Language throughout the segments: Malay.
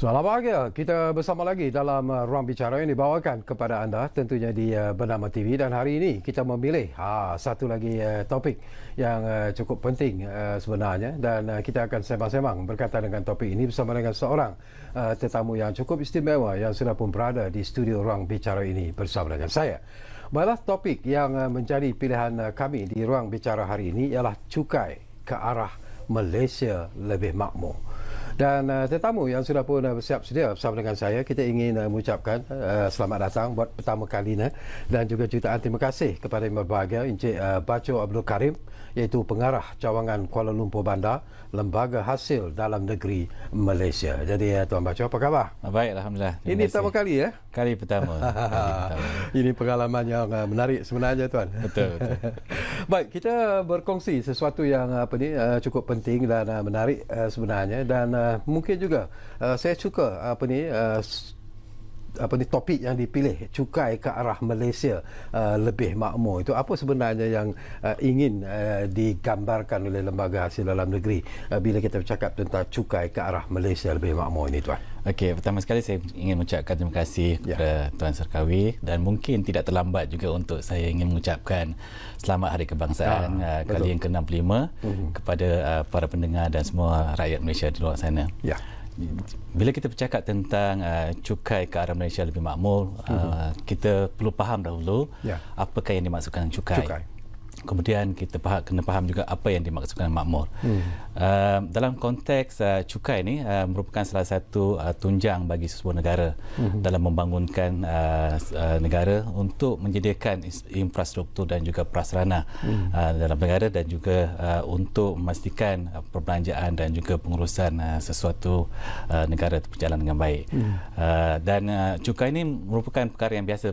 Selamat pagi, kita bersama lagi dalam Ruang Bicara yang dibawakan kepada anda tentunya di Bernama TV, dan hari ini kita memilih satu lagi topik yang cukup penting sebenarnya, dan kita akan sembang-sembang berkaitan dengan topik ini bersama dengan seorang tetamu yang cukup istimewa yang sudah pun berada di studio Ruang Bicara ini bersama dengan saya. Baiklah, topik yang menjadi pilihan kami di Ruang Bicara hari ini ialah cukai ke arah Malaysia lebih makmur. Dan tetamu yang sudah pun bersiap sedia bersama dengan saya, kita ingin mengucapkan selamat datang buat pertama kalinya, dan juga jutaan terima kasih kepada yang berbahagia Encik Bacho Abdul Karim, iaitu pengarah cawangan Kuala Lumpur Bandar, Lembaga Hasil Dalam Negeri Malaysia. Jadi Tuan Bacho, apa khabar? Baik, Alhamdulillah. Ini pertama kali ya? Kali pertama. Ini pengalaman yang menarik sebenarnya, Tuan. Betul. Baik, kita berkongsi sesuatu yang cukup penting dan menarik sebenarnya, dan mungkin juga saya suka topik yang dipilih, cukai ke arah Malaysia lebih makmur. Itu apa sebenarnya yang ingin digambarkan oleh Lembaga Hasil Dalam Negeri bila kita bercakap tentang cukai ke arah Malaysia lebih makmur ini, Tuan? Okey, pertama sekali saya ingin mengucapkan terima kasih kepada Tuan Sarkawi, dan mungkin tidak terlambat juga untuk saya ingin mengucapkan Selamat Hari Kebangsaan kali yang ke-65 kepada para pendengar dan semua rakyat Malaysia di luar sana. Ya. Bila kita bercakap tentang cukai ke arah Malaysia lebih makmur, kita perlu faham dahulu apakah yang dimaksudkan cukai. Kemudian kita kena faham juga apa yang dimaksudkan makmur. Dalam konteks cukai ini merupakan salah satu tunjang bagi sebuah negara dalam membangunkan negara untuk menyediakan infrastruktur dan juga prasarana dalam negara, dan juga untuk memastikan perbelanjaan dan juga pengurusan sesuatu negara berjalan dengan baik. Dan cukai ini merupakan perkara yang biasa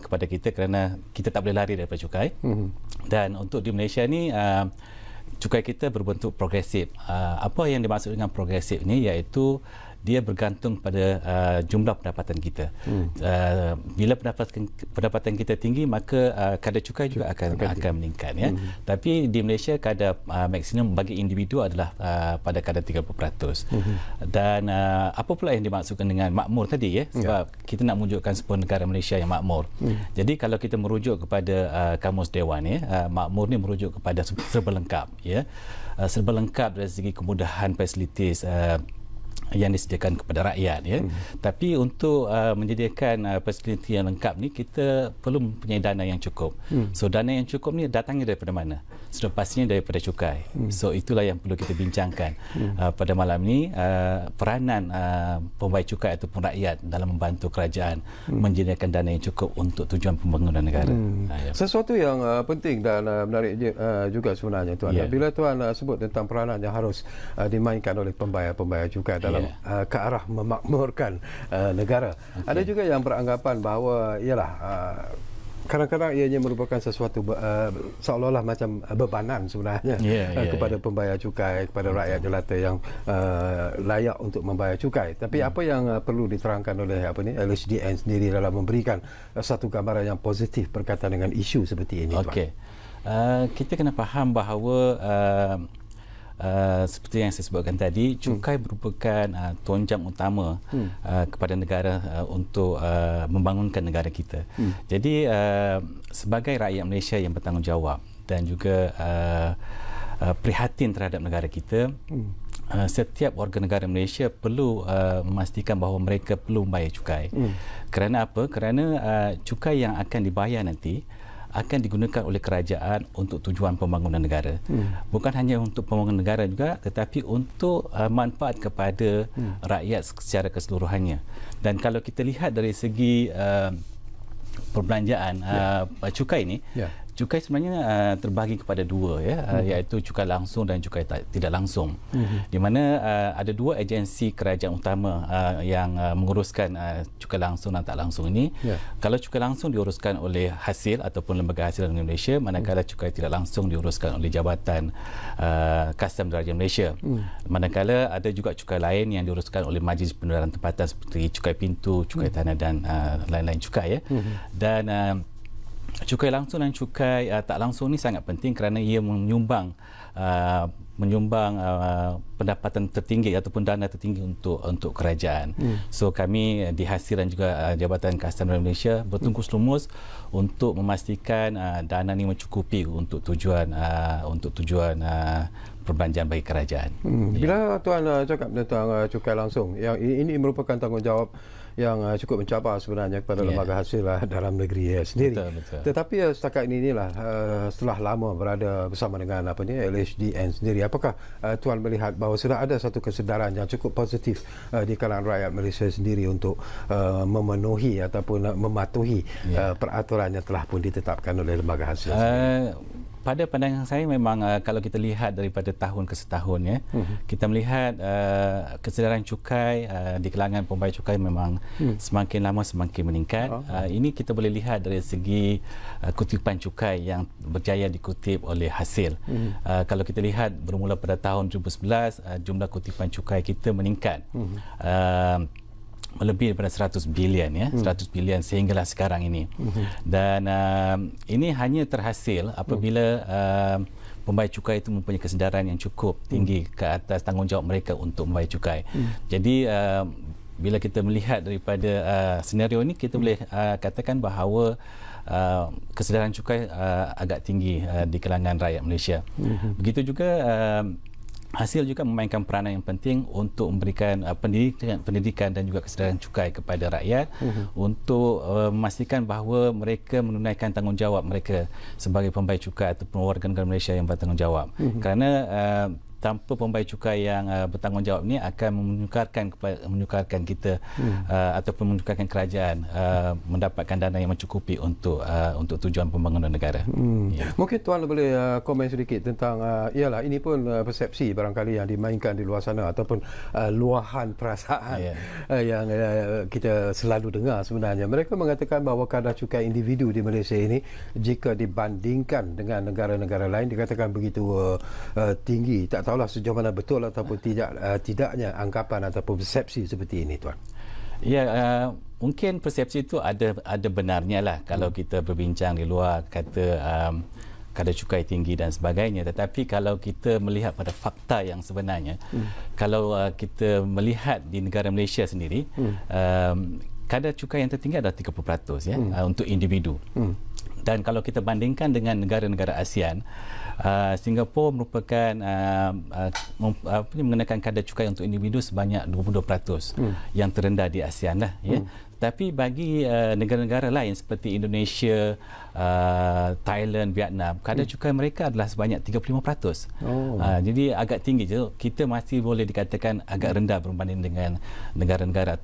kepada kita, kerana kita tak boleh lari daripada cukai. Dan untuk di Malaysia ni cukai kita berbentuk progresif. Apa yang dimaksud dengan progresif ni, iaitu dia bergantung pada jumlah pendapatan kita. Bila pendapatan kita tinggi, maka kadar cukai juga akan meningkat, ya. Tapi di Malaysia kadar maksimum bagi individu adalah pada kadar 30%. Dan apa pula yang dimaksudkan dengan makmur tadi, ya? Sebab kita nak menunjukkan sebuah negara Malaysia yang makmur. Jadi kalau kita merujuk kepada Kamus Dewan, ya, makmur ni merujuk kepada serba lengkap, ya. Serba lengkap dari segi kemudahan fasilitis yang disediakan kepada rakyat, ya. Tapi untuk menyediakan fasiliti yang lengkap ni, kita perlu mempunyai dana yang cukup. So dana yang cukup ni datangnya daripada mana? Sudah pastinya daripada cukai. So itulah yang perlu kita bincangkan pada malam ni, peranan pembayar cukai ataupun rakyat dalam membantu kerajaan menyediakan dana yang cukup untuk tujuan pembangunan negara. Sesuatu yang penting dan menarik juga sebenarnya, Tuan. Bila Tuan sebut tentang peranan yang harus dimainkan oleh pembayar cukai dalam ke arah memakmurkan negara. Ada juga yang beranggapan bahawa ialah kadang-kadang ianya merupakan sesuatu seolah-olah macam bebanan sebenarnya kepada pembayar cukai, kepada rakyat jelata yang layak untuk membayar cukai. Tapi apa yang perlu diterangkan oleh LHDN sendiri dalam memberikan satu gambaran yang positif berkaitan dengan isu seperti ini, Tuan? Okey. Kita kena faham bahawa seperti yang saya sebutkan tadi, cukai merupakan tonjang utama kepada negara untuk membangunkan negara kita. Jadi sebagai rakyat Malaysia yang bertanggungjawab dan juga prihatin terhadap negara kita, setiap warga negara Malaysia perlu memastikan bahawa mereka perlu membayar cukai. Kerana apa? Kerana cukai yang akan dibayar nanti akan digunakan oleh kerajaan untuk tujuan pembangunan negara. Bukan hanya untuk pembangunan negara juga, tetapi untuk manfaat kepada rakyat secara keseluruhannya. Dan kalau kita lihat dari segi perbelanjaan cukai ini, cukai sebenarnya terbahagi kepada dua, ya, iaitu cukai langsung dan cukai tidak langsung. Di mana ada dua agensi kerajaan utama yang menguruskan cukai langsung dan tak langsung ini. Kalau cukai langsung diuruskan oleh Hasil ataupun Lembaga Hasil Dalam Malaysia, manakala cukai tidak langsung diuruskan oleh Jabatan Kastam Diraja Malaysia. Manakala ada juga cukai lain yang diuruskan oleh Majlis Pendedaran Tempatan seperti cukai pintu, cukai tanah dan lain-lain cukai, ya. Dan cukai langsung dan cukai tak langsung ni sangat penting kerana ia menyumbang menyumbang pendapatan tertinggi ataupun dana tertinggi untuk kerajaan. So kami di Hasil dan juga Jabatan Kastam Malaysia bertungkus lumus untuk memastikan dana ini mencukupi untuk tujuan perbelanjaan bagi kerajaan. Bila Tuan cakap tentang cukai langsung, yang ini merupakan tanggungjawab yang cukup mencabar sebenarnya kepada lembaga hasil dalam negeri sendiri. Betul. Tetapi setakat ini setelah lama berada bersama dengan LHDN sendiri, apakah Tuan melihat bahawa sudah ada satu kesedaran yang cukup positif di kalangan rakyat Malaysia sendiri untuk memenuhi ataupun mematuhi peraturan yang telah pun ditetapkan oleh lembaga hasil sendiri? Pada pandangan saya memang kalau kita lihat daripada tahun ke setahun kita melihat kesedaran cukai di kalangan pembayar cukai memang semakin lama semakin meningkat. Ini kita boleh lihat dari segi kutipan cukai yang berjaya dikutip oleh Hasil. Kalau kita lihat bermula pada tahun 2011 jumlah kutipan cukai kita meningkat lebih daripada 100 bilion 100 bilion sehinggalah sekarang ini. Dan ini hanya terhasil apabila pembayar cukai itu mempunyai kesedaran yang cukup tinggi ke atas tanggungjawab mereka untuk membayar cukai. Jadi bila kita melihat daripada senario ini, kita boleh katakan bahawa kesedaran cukai agak tinggi di kalangan rakyat Malaysia. Begitu juga Hasil juga memainkan peranan yang penting untuk memberikan pendidikan dan juga kesedaran cukai kepada rakyat untuk memastikan bahawa mereka menunaikan tanggungjawab mereka sebagai pembayar cukai ataupun warga negara Malaysia yang bertanggungjawab. Kerana tanpa pembayar cukai yang bertanggungjawab ini akan menyukarkan kita ataupun menyukarkan kerajaan mendapatkan dana yang mencukupi untuk tujuan pembangunan negara. Mungkin Tuan boleh komen sedikit tentang ialah ini pun persepsi barangkali yang dimainkan di luar sana ataupun luahan perasaan yang kita selalu dengar sebenarnya. Mereka mengatakan bahawa kadar cukai individu di Malaysia ini jika dibandingkan dengan negara-negara lain dikatakan begitu tinggi. Tak tahulah sejauh mana betul ataupun tidaknya anggapan ataupun persepsi seperti ini, Tuan. Ya, mungkin persepsi itu ada benarnya lah kalau kita berbincang di luar kata kadar cukai tinggi dan sebagainya. Tetapi kalau kita melihat pada fakta yang sebenarnya, kalau kita melihat di negara Malaysia sendiri, kadar cukai yang tertinggi adalah 30% untuk individu. Dan kalau kita bandingkan dengan negara-negara ASEAN, Singapura merupakan mengenakan kadar cukai untuk individu sebanyak 22%, yang terendah di ASEAN lah. Tapi bagi negara-negara lain seperti Indonesia, Thailand, Vietnam, kadar cukai mereka adalah sebanyak 35%. Jadi agak tinggi je. Kita masih boleh dikatakan agak rendah berbanding dengan negara-negara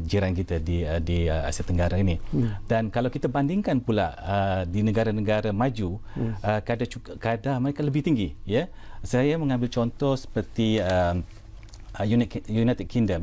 jiran kita di Asia Tenggara ini. Dan kalau kita bandingkan pula di negara-negara maju, kadar mereka lebih tinggi. Saya mengambil contoh seperti United Kingdom,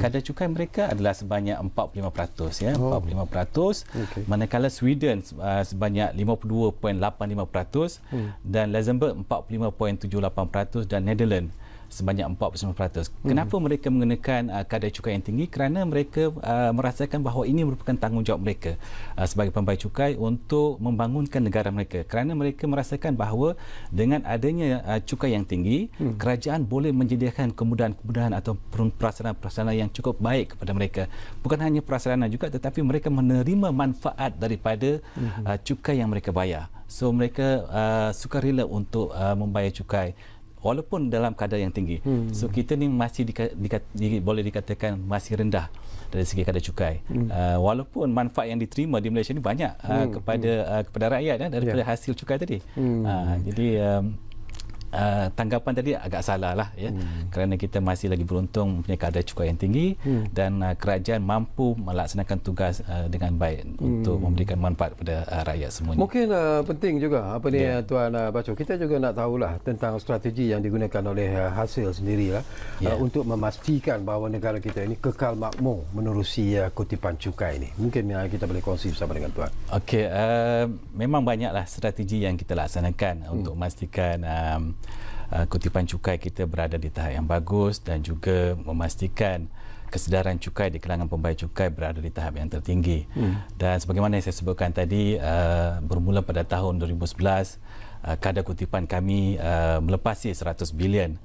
kadar cukai mereka adalah sebanyak 45%, 45%. Manakala Sweden sebanyak 52.85%, dan Luxembourg 45.78%, dan Netherlands sebanyak 49%. Kenapa mereka mengenakan kadar cukai yang tinggi? Kerana mereka merasakan bahawa ini merupakan tanggungjawab mereka sebagai pembayar cukai untuk membangunkan negara mereka. Kerana mereka merasakan bahawa dengan adanya cukai yang tinggi, kerajaan boleh menyediakan kemudahan-kemudahan atau prasarana-prasarana yang cukup baik kepada mereka. Bukan hanya prasarana juga, tetapi mereka menerima manfaat daripada cukai yang mereka bayar. So mereka sukarela untuk membayar cukai walaupun dalam kadar yang tinggi. So kita ni masih boleh dikatakan masih rendah dari segi kadar cukai. Walaupun manfaat yang diterima di Malaysia ni banyak kepada rakyat daripada hasil cukai tadi. Jadi tanggapan tadi agak salah lah kerana kita masih lagi beruntung mempunyai kadar cukai yang tinggi dan kerajaan mampu melaksanakan tugas dengan baik untuk memberikan manfaat kepada rakyat semuanya. Mungkin penting juga apa ni Tuan Baco, kita juga nak tahulah tentang strategi yang digunakan oleh hasil sendirilah untuk memastikan bahawa negara kita ini kekal makmur menerusi kutipan cukai ini. Mungkin kita boleh kongsi bersama dengan Tuan. Okey, memang banyaklah strategi yang kita laksanakan untuk memastikan kutipan cukai kita berada di tahap yang bagus dan juga memastikan kesedaran cukai di kalangan pembayar cukai berada di tahap yang tertinggi. Dan sebagaimana yang saya sebutkan tadi, bermula pada tahun 2011 kadar kutipan kami melepasi 100 bilion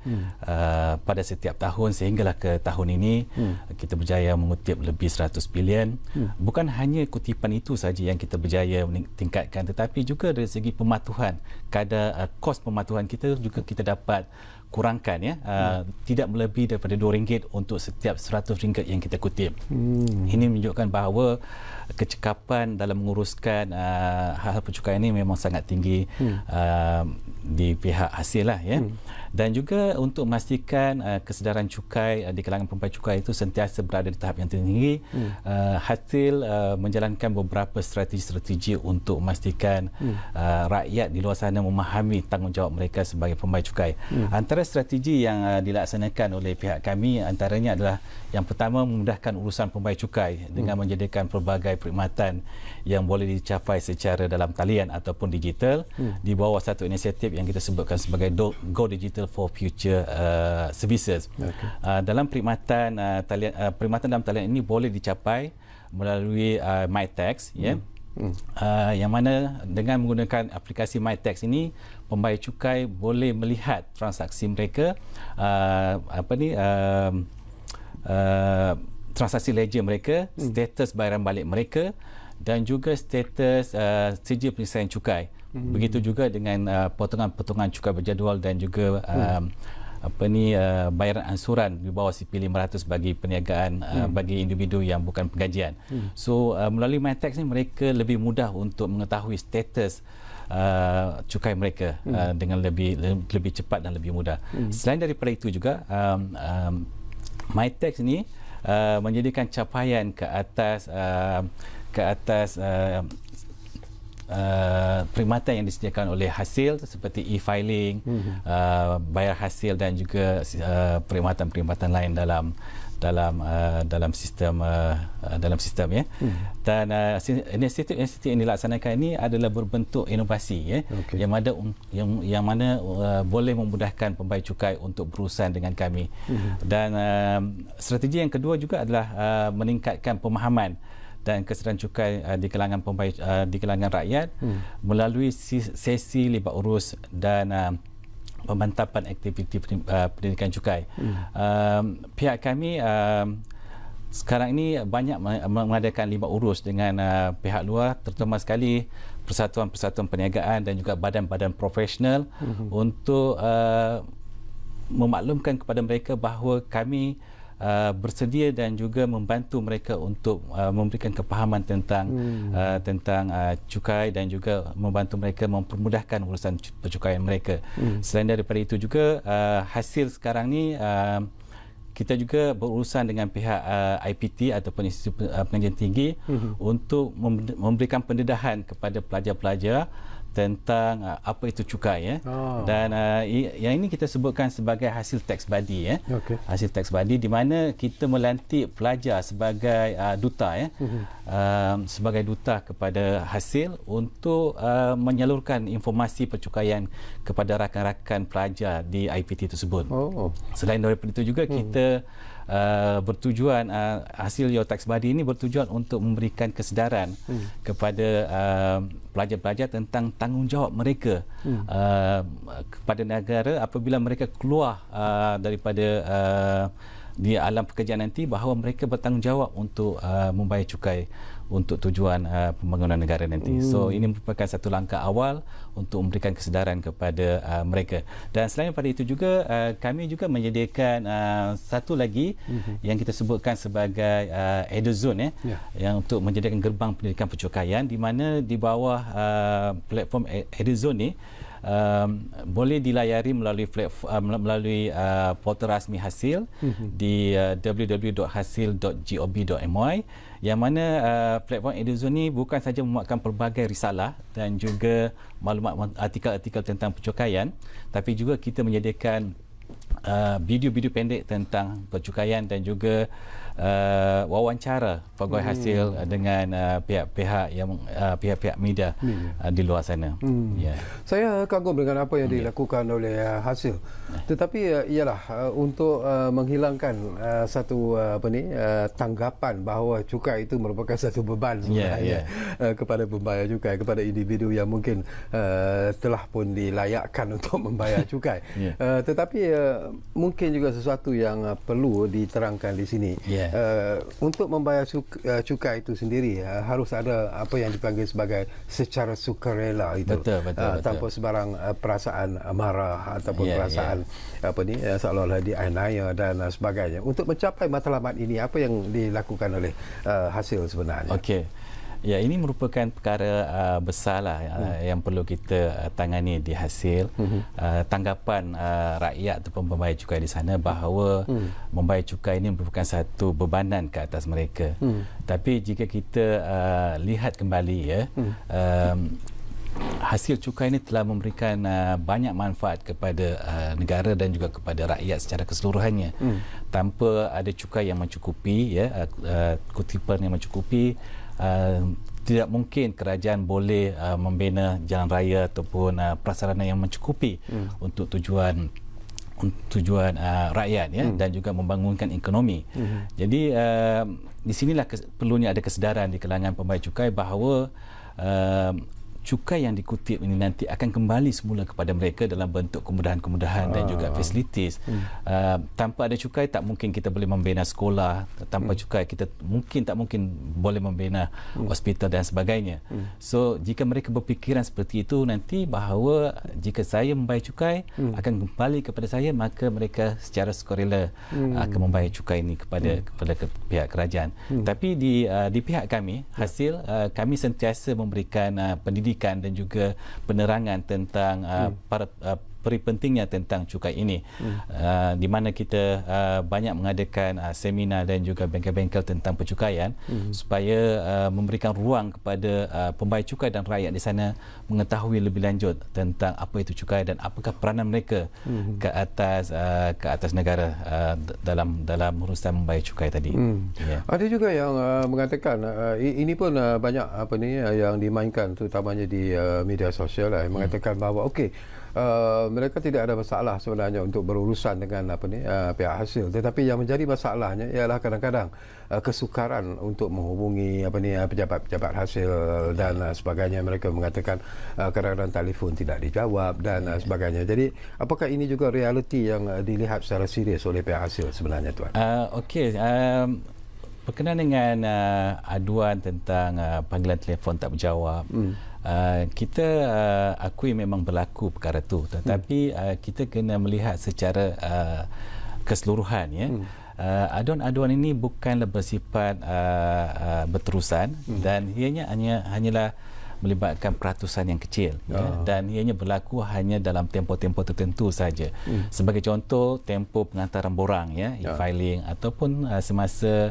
pada setiap tahun, sehinggalah ke tahun ini kita berjaya mengutip lebih 100 bilion. Bukan hanya kutipan itu saja yang kita berjaya tingkatkan, tetapi juga dari segi pematuhan, kadar kos pematuhan kita juga kita dapat kurangkan, ya. Tidak melebihi daripada RM2 untuk setiap RM100 yang kita kutip. Ini menunjukkan bahawa kecekapan dalam menguruskan hal-hal percukaian ini memang sangat tinggi di pihak hasil lah, ya. Dan juga untuk memastikan kesedaran cukai di kalangan pembayar cukai itu sentiasa berada di tahap yang tinggi, hasil menjalankan beberapa strategi-strategi untuk memastikan rakyat di luar sana memahami tanggungjawab mereka sebagai pembayar cukai. Antara strategi yang dilaksanakan oleh pihak kami antaranya adalah yang pertama, memudahkan urusan pembayar cukai dengan menjadikan pelbagai perkhidmatan yang boleh dicapai secara dalam talian ataupun digital di bawah satu inisiatif yang kita sebutkan sebagai Go Digital for Future Services. Dalam perkhidmatan perkhidmatan dalam talian ini boleh dicapai melalui MyTax, ya. Yang mana dengan menggunakan aplikasi MyTax ini, pembayar cukai boleh melihat transaksi mereka, transaksi ledger mereka, status bayaran balik mereka dan juga status sijil penyelesaian cukai. Begitu juga dengan potongan-potongan cukai berjadual dan juga bayaran ansuran di bawah CP500 bagi perniagaan bagi individu yang bukan penggajian. So melalui MyTax ni mereka lebih mudah untuk mengetahui status cukai mereka dengan lebih cepat dan lebih mudah. Selain daripada itu juga MyTax ni menjadikan capaian ke atas perkhidmatan yang disediakan oleh hasil seperti e-filing, bayar hasil dan juga perkhidmatan lain dalam sistem ya. Dan inisiatif yang dilaksanakan ini adalah berbentuk inovasi, ya. Yang mana boleh memudahkan pembayar cukai untuk berurusan dengan kami. Dan strategi yang kedua juga adalah meningkatkan pemahaman dan kesedaran cukai di kalangan di kalangan rakyat melalui sesi libat urus dan pemantapan aktiviti pendidikan cukai. Pihak kami sekarang ini banyak mengadakan libat urus dengan pihak luar, terutama sekali persatuan-persatuan perniagaan dan juga badan-badan profesional untuk memaklumkan kepada mereka bahawa kami bersedia dan juga membantu mereka untuk memberikan kepahaman tentang cukai dan juga membantu mereka mempermudahkan urusan percukaian mereka. Selain daripada itu juga hasil sekarang ni kita juga berurusan dengan pihak IPT ataupun Institut Pengajian Tinggi untuk memberikan pendedahan kepada pelajar-pelajar tentang apa itu cukai, ya. Dan yang ini kita sebutkan sebagai hasil tax buddy, ya. Hasil tax buddy di mana kita melantik pelajar sebagai duta, ya. Sebagai duta kepada hasil untuk menyalurkan informasi percukaian kepada rakan-rakan pelajar di IPT tersebut. Selain daripada itu juga kita bertujuan hasil Your Tax Buddy ini bertujuan untuk memberikan kesedaran kepada pelajar-pelajar tentang tanggungjawab mereka kepada negara apabila mereka keluar daripada di alam pekerjaan nanti, bahawa mereka bertanggungjawab untuk membayar cukai untuk tujuan pembangunan negara nanti. So ini merupakan satu langkah awal untuk memberikan kesedaran kepada mereka. Dan selain daripada itu juga kami juga menyediakan satu lagi yang kita sebutkan sebagai EduZone, ya, yang untuk menyediakan gerbang pendidikan percukaian, di mana di bawah platform EduZone ni boleh dilayari melalui portal rasmi hasil di www.hasil.gov.my, yang mana platform EduZone ni bukan saja memuatkan pelbagai risalah dan juga maklumat artikel-artikel tentang percukaian, tapi juga kita menyediakan video-video pendek tentang percukaian dan juga wawancara pegawai hasil dengan pihak-pihak media di luar sana. Ya. Saya kagum dengan apa yang dilakukan oleh hasil. Tetapi ialah untuk menghilangkan satu tanggapan bahawa cukai itu merupakan satu beban sebenarnya kepada pembayar cukai, kepada individu yang mungkin telah pun dilayakkan untuk membayar cukai. Tetapi mungkin juga sesuatu yang perlu diterangkan di sini. Untuk membayar cukai itu sendiri harus ada apa yang dipanggil sebagai secara sukarela itu. Betul. Tanpa sebarang perasaan marah ataupun perasaan seolah-olah dianiaya dan sebagainya. Untuk mencapai matlamat ini, apa yang dilakukan oleh hasil sebenarnya? Okey. Ya, ini merupakan perkara besarlah yang perlu kita tangani di hasil. Tanggapan rakyat ataupun pembayar cukai di sana bahawa membayar cukai ini merupakan satu bebanan ke atas mereka. Tapi jika kita lihat kembali hasil cukai ini telah memberikan banyak manfaat kepada negara dan juga kepada rakyat secara keseluruhannya. Tanpa ada cukai yang mencukupi, kutipan yang mencukupi, tidak mungkin kerajaan boleh membina jalan raya ataupun prasarana yang mencukupi untuk tujuan rakyat dan juga membangunkan ekonomi. Jadi di sinilah perlunya ada kesedaran di kalangan pembayar cukai bahawa cukai yang dikutip ini nanti akan kembali semula kepada mereka dalam bentuk kemudahan-kemudahan dan juga facilities. Tanpa ada cukai tak mungkin kita boleh membina sekolah, tanpa cukai kita tak mungkin boleh membina hospital dan sebagainya. So jika mereka berfikiran seperti itu nanti bahawa jika saya membayar cukai akan kembali kepada saya, maka mereka secara sukarela akan membayar cukai ini kepada pihak kerajaan. Tapi di pihak kami hasil kami sentiasa memberikan pendidikan dan juga penerangan tentang peri pentingnya tentang cukai ini, di mana kita banyak mengadakan seminar dan juga bengkel-bengkel tentang percukaian supaya memberikan ruang kepada pembayar cukai dan rakyat di sana mengetahui lebih lanjut tentang apa itu cukai dan apakah peranan mereka ke atas negara dalam urusan membayar cukai tadi. Ada juga yang mengatakan ini pun banyak yang dimainkan terutamanya di media sosial mengatakan bahawa mereka tidak ada masalah sebenarnya untuk berurusan dengan pihak hasil, tetapi yang menjadi masalahnya ialah kadang-kadang kesukaran untuk menghubungi pejabat-pejabat hasil dan sebagainya. Mereka mengatakan kadang-kadang telefon tidak dijawab dan sebagainya. Jadi apakah ini juga realiti yang dilihat secara serius oleh pihak hasil sebenarnya, Tuan? Berkenaan dengan aduan tentang panggilan telefon tak berjawab, kita akui memang berlaku perkara itu, tetapi kita kena melihat secara keseluruhan. Aduan-aduan ini bukanlah bersifat berterusan dan ianya hanyalah melibatkan peratusan yang kecil dan ianya berlaku hanya dalam tempoh-tempoh tertentu saja. Sebagai contoh, tempoh pengantaran borang e-filing ataupun semasa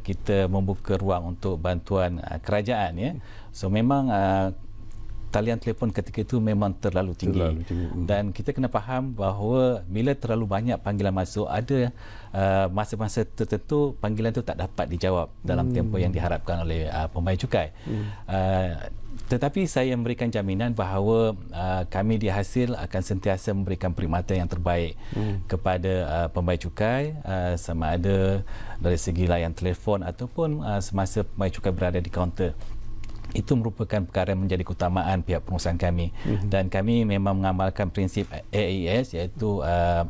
kita membuka ruang untuk bantuan kerajaan. So memang talian telefon ketika itu memang terlalu tinggi. Dan kita kena faham bahawa bila terlalu banyak panggilan masuk, ada masa-masa tertentu panggilan itu tak dapat dijawab dalam tempoh yang diharapkan oleh pembayar cukai. Tetapi saya memberikan jaminan bahawa kami di hasil akan sentiasa memberikan perkhidmatan yang terbaik kepada pembayar cukai, sama ada dari segi layan telefon ataupun semasa pembayar cukai berada di kaunter. Itu merupakan perkara yang menjadi keutamaan pihak pengurusan kami. Dan kami memang mengamalkan prinsip AES, iaitu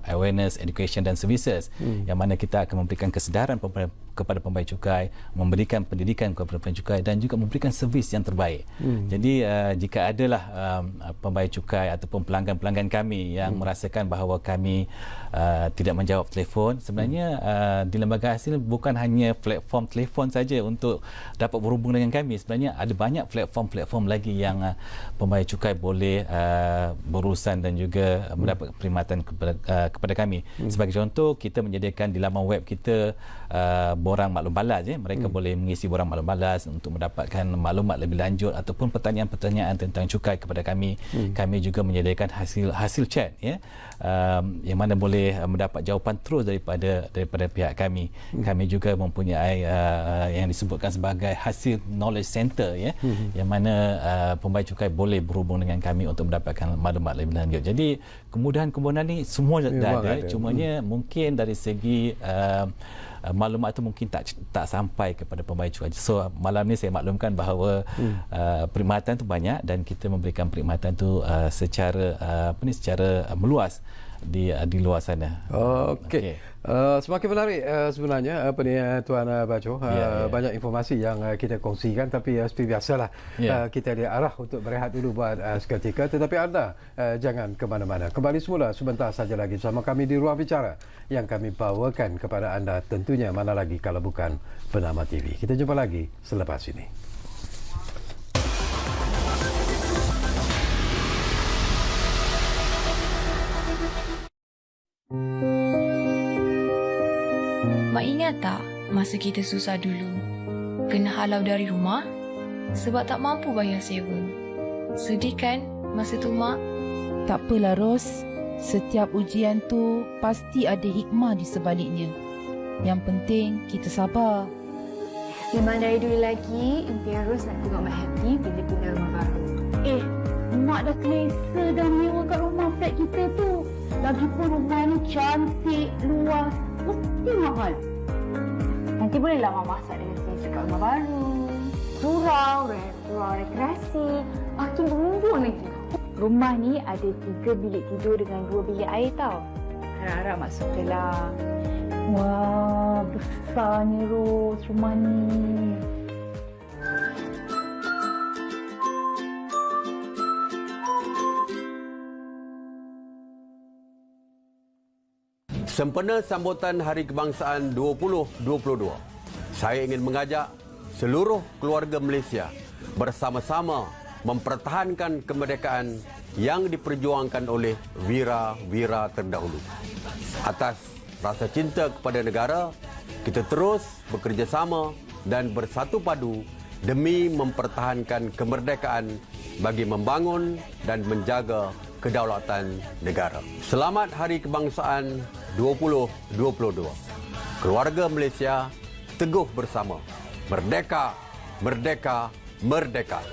Awareness, Education dan Services, yang mana kita akan memberikan kesedaran kepada pembayar cukai, memberikan pendidikan kepada pembayar cukai dan juga memberikan servis yang terbaik. Jadi jika adalah pembayar cukai ataupun pelanggan-pelanggan kami yang merasakan bahawa kami tidak menjawab telefon, sebenarnya di lembaga hasil bukan hanya platform telefon saja untuk dapat berhubung dengan kami. Sebenarnya ada banyak platform-platform lagi yang pembayar cukai boleh berurusan dan juga mendapat perkhidmatan kepada kami. Sebagai contoh, kita menyediakan di laman web kita borang maklum balas. Mereka boleh mengisi borang maklum balas untuk mendapatkan maklumat lebih lanjut ataupun pertanyaan-pertanyaan tentang cukai kepada kami. Kami juga menyediakan hasil chat, yang mana boleh mendapat jawapan terus daripada pihak kami. Kami juga mempunyai yang disebutkan sebagai hasil knowledge center, yang mana pembayar cukai boleh berhubung dengan kami untuk mendapatkan maklumat lebih lanjut. Jadi kemudahan-kemudahan ni semua dah ada. Cumanya mungkin dari segi maklumat itu mungkin tak sampai kepada pembayar cukai. So malam ni saya maklumkan bahawa perkhidmatan itu banyak dan kita memberikan perkhidmatan itu secara meluas di luar sana. Okey. Semakin menarik sebenarnya Tuan Baco. Banyak informasi yang kita kongsikan, tapi seperti biasalah kita diarah untuk berehat dulu buat seketika, tetapi anda jangan ke mana-mana. Kembali semula sebentar saja lagi bersama kami di Ruang Bicara yang kami bawakan kepada anda, tentunya mana lagi kalau bukan Bernama TV. Kita jumpa lagi selepas ini. Mak ingat tak masa kita susah dulu? Kena halau dari rumah sebab tak mampu bayar sewa. Sedih kan masa tu, Mak? Tak apalah, Ros. Setiap ujian tu pasti ada hikmah di sebaliknya. Yang penting kita sabar. Memang dari dulu lagi impian Ros nak tengok Mak Happy bila pindah rumah baru. Mak dah selesa dah nyewa kat rumah flat kita tu. Lagipun rumah ni cantik, luas, mesti mahal. Nanti bolehlah Mak masak dengan selesa kat rumah baru. Surau, ruang rekreasi, makin bermumbun lagi. Rumah ni ada 3 bilik tidur dengan 2 bilik air tau. Harap-harap Mak sukalah. Wah, besarnya Ros rumah ni. Sempena sambutan Hari Kebangsaan 2022, saya ingin mengajak seluruh keluarga Malaysia bersama-sama mempertahankan kemerdekaan yang diperjuangkan oleh wira-wira terdahulu. Atas rasa cinta kepada negara, kita terus bekerjasama dan bersatu padu demi mempertahankan kemerdekaan bagi membangun dan menjaga kedaulatan negara. Selamat Hari Kebangsaan 2022. Keluarga Malaysia teguh bersama. Merdeka, merdeka, merdeka.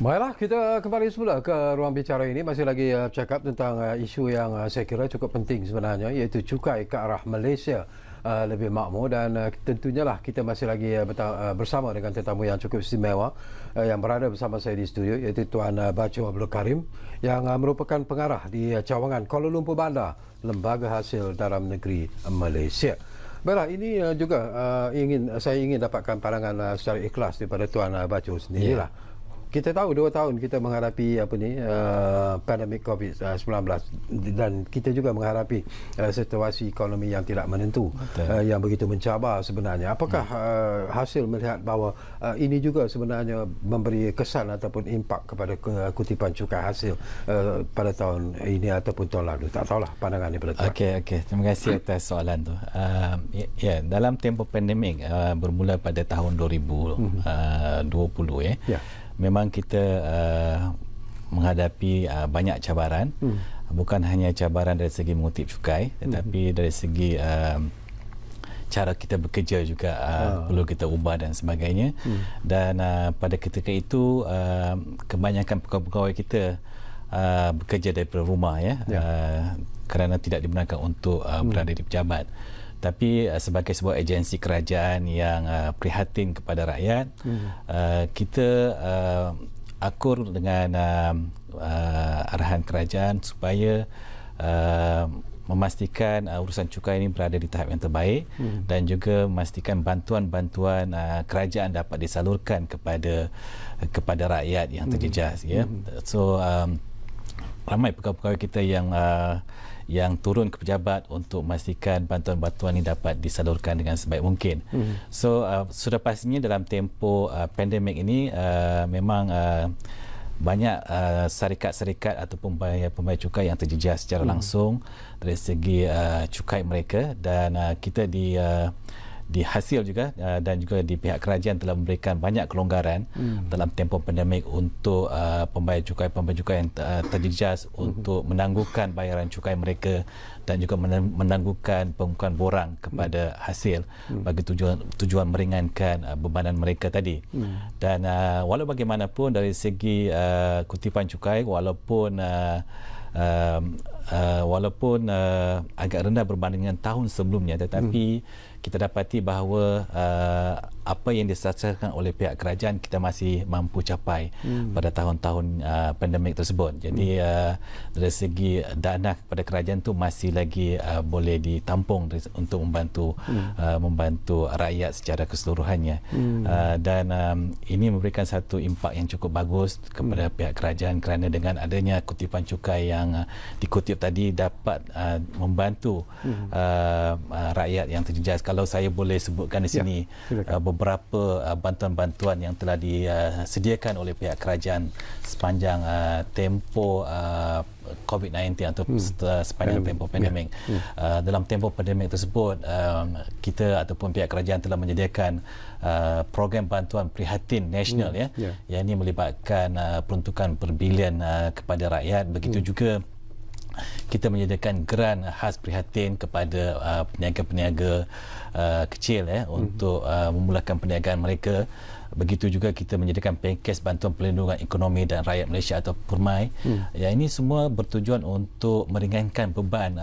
Baiklah, kita kembali semula ke ruang bicara ini. Masih lagi bercakap tentang isu yang saya kira cukup penting sebenarnya, iaitu cukai ke arah Malaysia lebih makmur, dan tentunya lah kita masih lagi bersama dengan tetamu yang cukup istimewa yang berada bersama saya di studio, iaitu Tuan Baco Abdul Karim yang merupakan pengarah di cawangan Kuala Lumpur Bandar, Lembaga Hasil Dalam Negeri Malaysia. Baiklah, ini juga saya ingin dapatkan pandangan secara ikhlas daripada Tuan Baco sendirilah. Kita tahu 2 tahun kita menghadapi pandemik COVID-19 dan kita juga menghadapi situasi ekonomi yang tidak menentu, yang begitu mencabar sebenarnya. Apakah hasil melihat bahawa ini juga sebenarnya memberi kesan ataupun impak kepada kutipan cukai hasil pada tahun ini ataupun tahun lalu? Tak tahulah pandangan daripada Tuan. Okey. Terima kasih atas soalan tu. Dalam tempoh pandemik bermula pada tahun 2020 memang kita menghadapi banyak cabaran, bukan hanya cabaran dari segi motif cukai, tetapi dari segi cara kita bekerja juga perlu kita ubah dan sebagainya. Dan pada ketika itu kebanyakan pegawai kita bekerja daripada rumah kerana tidak dibenarkan untuk berada di pejabat. Tapi sebagai sebuah agensi kerajaan yang prihatin kepada rakyat, kita akur dengan arahan kerajaan supaya memastikan urusan cukai ini berada di tahap yang terbaik dan juga memastikan bantuan-bantuan kerajaan dapat disalurkan kepada rakyat yang terjejas. Ya. So ramai pegawai-pegawai kita yang turun ke pejabat untuk memastikan bantuan-bantuan ini dapat disalurkan dengan sebaik mungkin. So sudah pastinya dalam tempoh pandemik ini memang banyak syarikat-syarikat ataupun pembayar cukai yang terjejas secara langsung dari segi cukai mereka, dan kita di hasil juga dan juga di pihak kerajaan telah memberikan banyak kelonggaran dalam tempoh pandemik untuk pembayar cukai yang terjejas untuk menangguhkan bayaran cukai mereka dan juga menangguhkan pembukaan borang kepada hasil bagi tujuan meringankan bebanan mereka tadi. Dan walau bagaimanapun dari segi kutipan cukai, walaupun agak rendah berbanding dengan tahun sebelumnya, tetapi kita dapati bahawa apa yang disasarkan oleh pihak kerajaan kita masih mampu capai pada tahun-tahun pandemik tersebut. Jadi dari segi dana kepada kerajaan tu masih lagi boleh ditampung untuk membantu rakyat secara keseluruhannya. Dan ini memberikan satu impak yang cukup bagus kepada pihak kerajaan, kerana dengan adanya kutipan cukai yang dikutip tadi dapat membantu rakyat yang terjejas. Kalau saya boleh sebutkan di sini beberapa bantuan-bantuan yang telah disediakan oleh pihak kerajaan sepanjang tempoh COVID-19 atau sepanjang tempoh pandemik. Dalam tempoh pandemik tersebut, kita ataupun pihak kerajaan telah menyediakan program bantuan prihatin nasional yang ini melibatkan peruntukan berbilion kepada rakyat. Begitu juga kita menyediakan geran khas prihatin kepada peniaga-peniaga kecil untuk memulakan perniagaan mereka. Begitu juga kita menyediakan pakej bantuan perlindungan ekonomi dan rakyat Malaysia atau PERMAI. Yang ini semua bertujuan untuk meringankan beban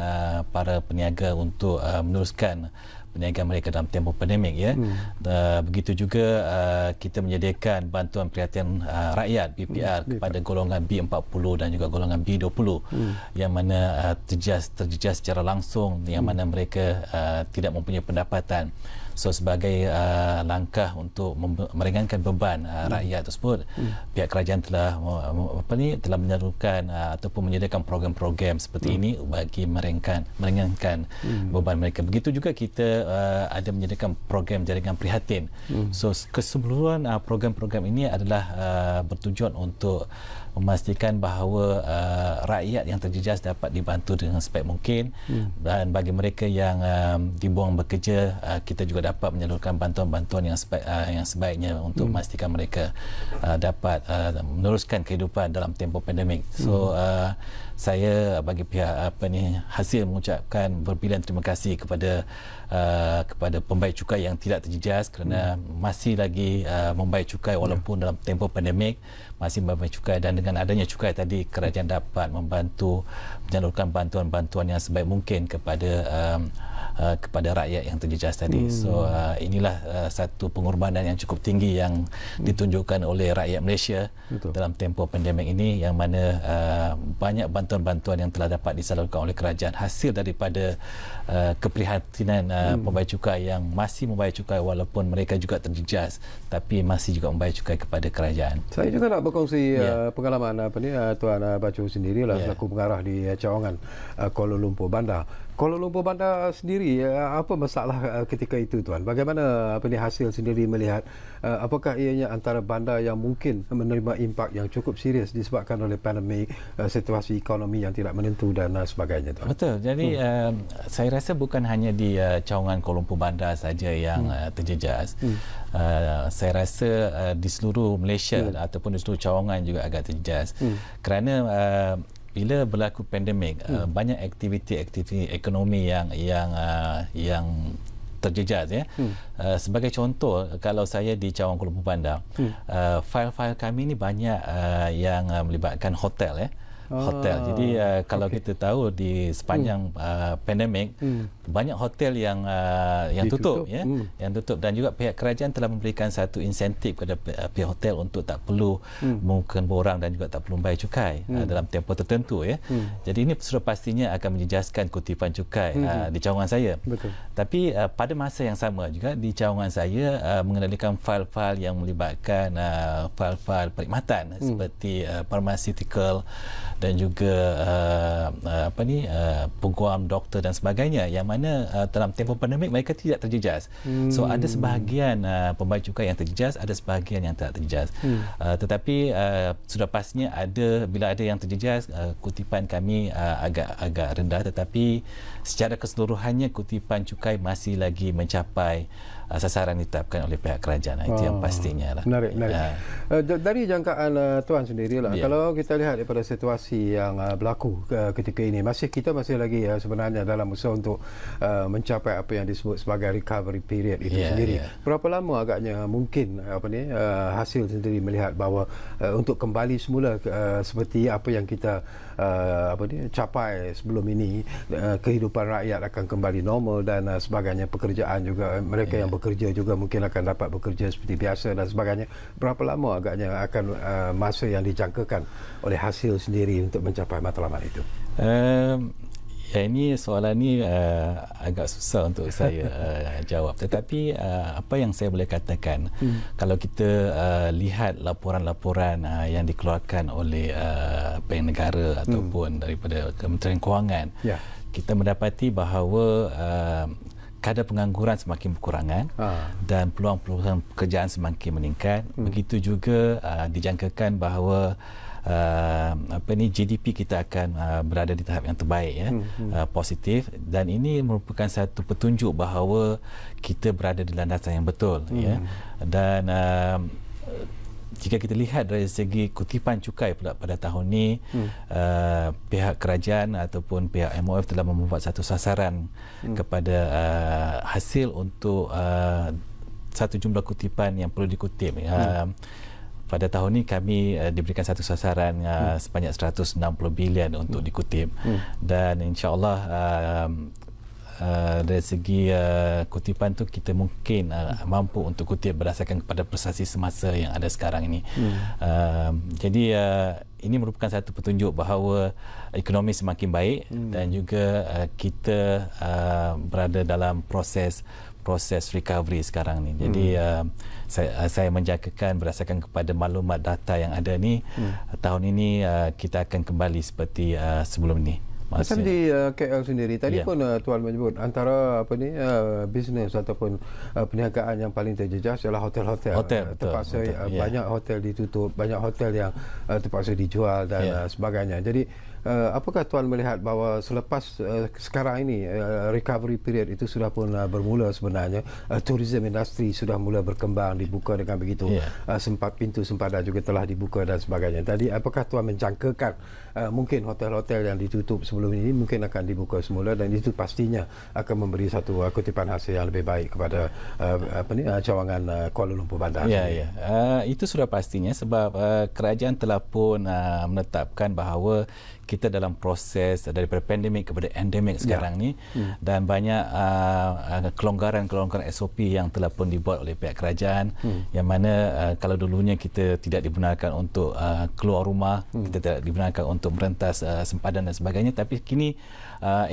para peniaga untuk meneruskan perniagaan mereka dalam tempoh pandemik. Begitu juga kita menyediakan bantuan perhatian rakyat BPR kepada golongan B40 dan juga golongan B20 yang mana terjejas secara langsung, yang mana mereka tidak mempunyai pendapatan. So sebagai langkah untuk meringankan beban rakyat tersebut, pihak kerajaan telah menyerukan ataupun menyediakan program-program seperti ini bagi meringankan beban mereka. Begitu juga kita ada menyediakan program jaringan prihatin. So keseluruhan program-program ini adalah bertujuan untuk memastikan bahawa rakyat yang terjejas dapat dibantu dengan sebaik mungkin, dan bagi mereka yang dibuang bekerja, kita juga dapat menyalurkan bantuan-bantuan yang sebaiknya untuk memastikan mereka dapat meneruskan kehidupan dalam tempoh pandemik. So saya bagi pihak hasil mengucapkan berbilion terima kasih kepada pembayar cukai yang tidak terjejas, kerana masih lagi membayar cukai walaupun dalam tempoh pandemik masih membayar cukai, dan dengan adanya cukai tadi kerajaan dapat membantu menyalurkan bantuan-bantuan yang sebaik mungkin kepada rakyat yang terjejas tadi. So inilah satu pengorbanan yang cukup tinggi yang ditunjukkan oleh rakyat Malaysia dalam tempoh pandemik ini, yang mana banyak bantuan-bantuan yang telah dapat disalurkan oleh kerajaan hasil daripada keprihatinan pembayar cukai yang masih membayar cukai walaupun mereka juga terjejas, tapi masih juga membayar cukai kepada kerajaan. Saya juga nak berkongsi pengalaman Tuan Bacu sendirilah selaku pengarah di cawangan Kuala Lumpur Bandar. Kuala Lumpur Bandar sendiri, apa masalah ketika itu Tuan? Bagaimana hasil sendiri melihat apakah ianya antara bandar yang mungkin menerima impak yang cukup serius disebabkan oleh pandemik, situasi ekonomi yang tidak menentu dan sebagainya Tuan? Betul. Jadi saya rasa bukan hanya di cawangan Kuala Lumpur Bandar saja yang terjejas. Saya rasa di seluruh Malaysia ataupun di seluruh cawangan juga agak terjejas. Kerana bila berlaku pandemik, banyak aktiviti ekonomi yang terjejas sebagai contoh, kalau saya di cawangan Kuala Lumpur Bandar, fail-fail kami ni banyak yang melibatkan hotel hotel. Jadi kalau kita tahu di sepanjang pandemik banyak hotel yang tutup ya, yang tutup, dan juga pihak kerajaan telah memberikan satu insentif kepada pihak hotel untuk tak perlu mengurangkan borang dan juga tak perlu bayar cukai dalam tempoh tertentu ya. Jadi ini sudah pastinya akan menjejaskan kutipan cukai di cawangan saya. Betul. Tapi pada masa yang sama juga di cawangan saya mengendalikan fail-fail yang melibatkan fail-fail perkhidmatan seperti pharmaceutical dan juga peguam doktor dan sebagainya, yang mana dalam tempoh pandemik mereka tidak terjejas. So ada sebahagian pembayar cukai yang terjejas, ada sebahagian yang tak terjejas. Tetapi sudah pastinya bila ada yang terjejas, kutipan kami agak rendah, tetapi secara keseluruhannya kutipan cukai masih lagi mencapai sasaran ditetapkan oleh pihak kerajaan. Itu yang pastinya lah. Menarik. Dari jangkaan Tuan sendirilah, kalau kita lihat daripada situasi yang berlaku ketika ini, kita masih lagi sebenarnya dalam usaha untuk mencapai apa yang disebut sebagai recovery period itu sendiri. Berapa lama agaknya mungkin hasil sendiri melihat bahawa untuk kembali semula seperti apa yang kita capai sebelum ini, kehidupan rakyat akan kembali normal dan sebagainya, pekerjaan juga, mereka yang bekerja juga mungkin akan dapat bekerja seperti biasa dan sebagainya. Berapa lama agaknya akan masa yang dijangkakan oleh hasil sendiri untuk mencapai matlamat itu? Ini soalan ni agak susah untuk saya jawab. Tetapi apa yang saya boleh katakan, kalau kita lihat laporan-laporan yang dikeluarkan oleh Bank Negara ataupun daripada Kementerian Kewangan, kita mendapati bahawa kadar pengangguran semakin berkurangan dan peluang-peluang pekerjaan semakin meningkat. Begitu juga dijangkakan bahawa GDP kita akan berada di tahap yang terbaik positif, dan ini merupakan satu petunjuk bahawa kita berada di landasan yang betul ya. Dan jika kita lihat dari segi kutipan cukai pula pada tahun ini, pihak kerajaan ataupun pihak MOF telah membuat satu sasaran kepada hasil untuk satu jumlah kutipan yang perlu dikutip. Pada tahun ini kami diberikan satu sasaran sebanyak 160 bilion untuk dikutip, dan insya-Allah dari segi kutipan tu kita mungkin mampu untuk kutip berdasarkan kepada prestasi semasa yang ada sekarang ini. Jadi ini merupakan satu petunjuk bahawa ekonomi semakin baik dan juga kita berada dalam proses recovery sekarang ni. Jadi saya menjangkakan berdasarkan kepada maklumat data yang ada ni, tahun ini kita akan kembali seperti sebelum ni. Macam di KL sendiri tadi pun Tuan menyebut antara bisnes ataupun perniagaan yang paling terjejas ialah hotel-hotel. Terpaksa banyak hotel ditutup, banyak hotel yang terpaksa dijual dan sebagainya. Jadi apakah Tuan melihat bahawa selepas sekarang ini recovery period itu sudah pun bermula sebenarnya, tourism industri sudah mula berkembang, dibuka dengan begitu pintu sempadan juga telah dibuka dan sebagainya. Tadi apakah Tuan menjangkakan mungkin hotel-hotel yang ditutup sebelum ini mungkin akan dibuka semula, dan itu pastinya akan memberi satu kutipan hasil yang lebih baik kepada cawangan Kuala Lumpur Bandar. Itu sudah pastinya, sebab kerajaan telah pun menetapkan bahawa kita dalam proses daripada pandemik kepada endemik sekarang ni, dan banyak kelonggaran-kelonggaran SOP yang telah pun dibuat oleh pihak kerajaan, yang mana kalau dulunya kita tidak dibenarkan untuk keluar rumah, kita tidak dibenarkan untuk merentas sempadan dan sebagainya, tapi kini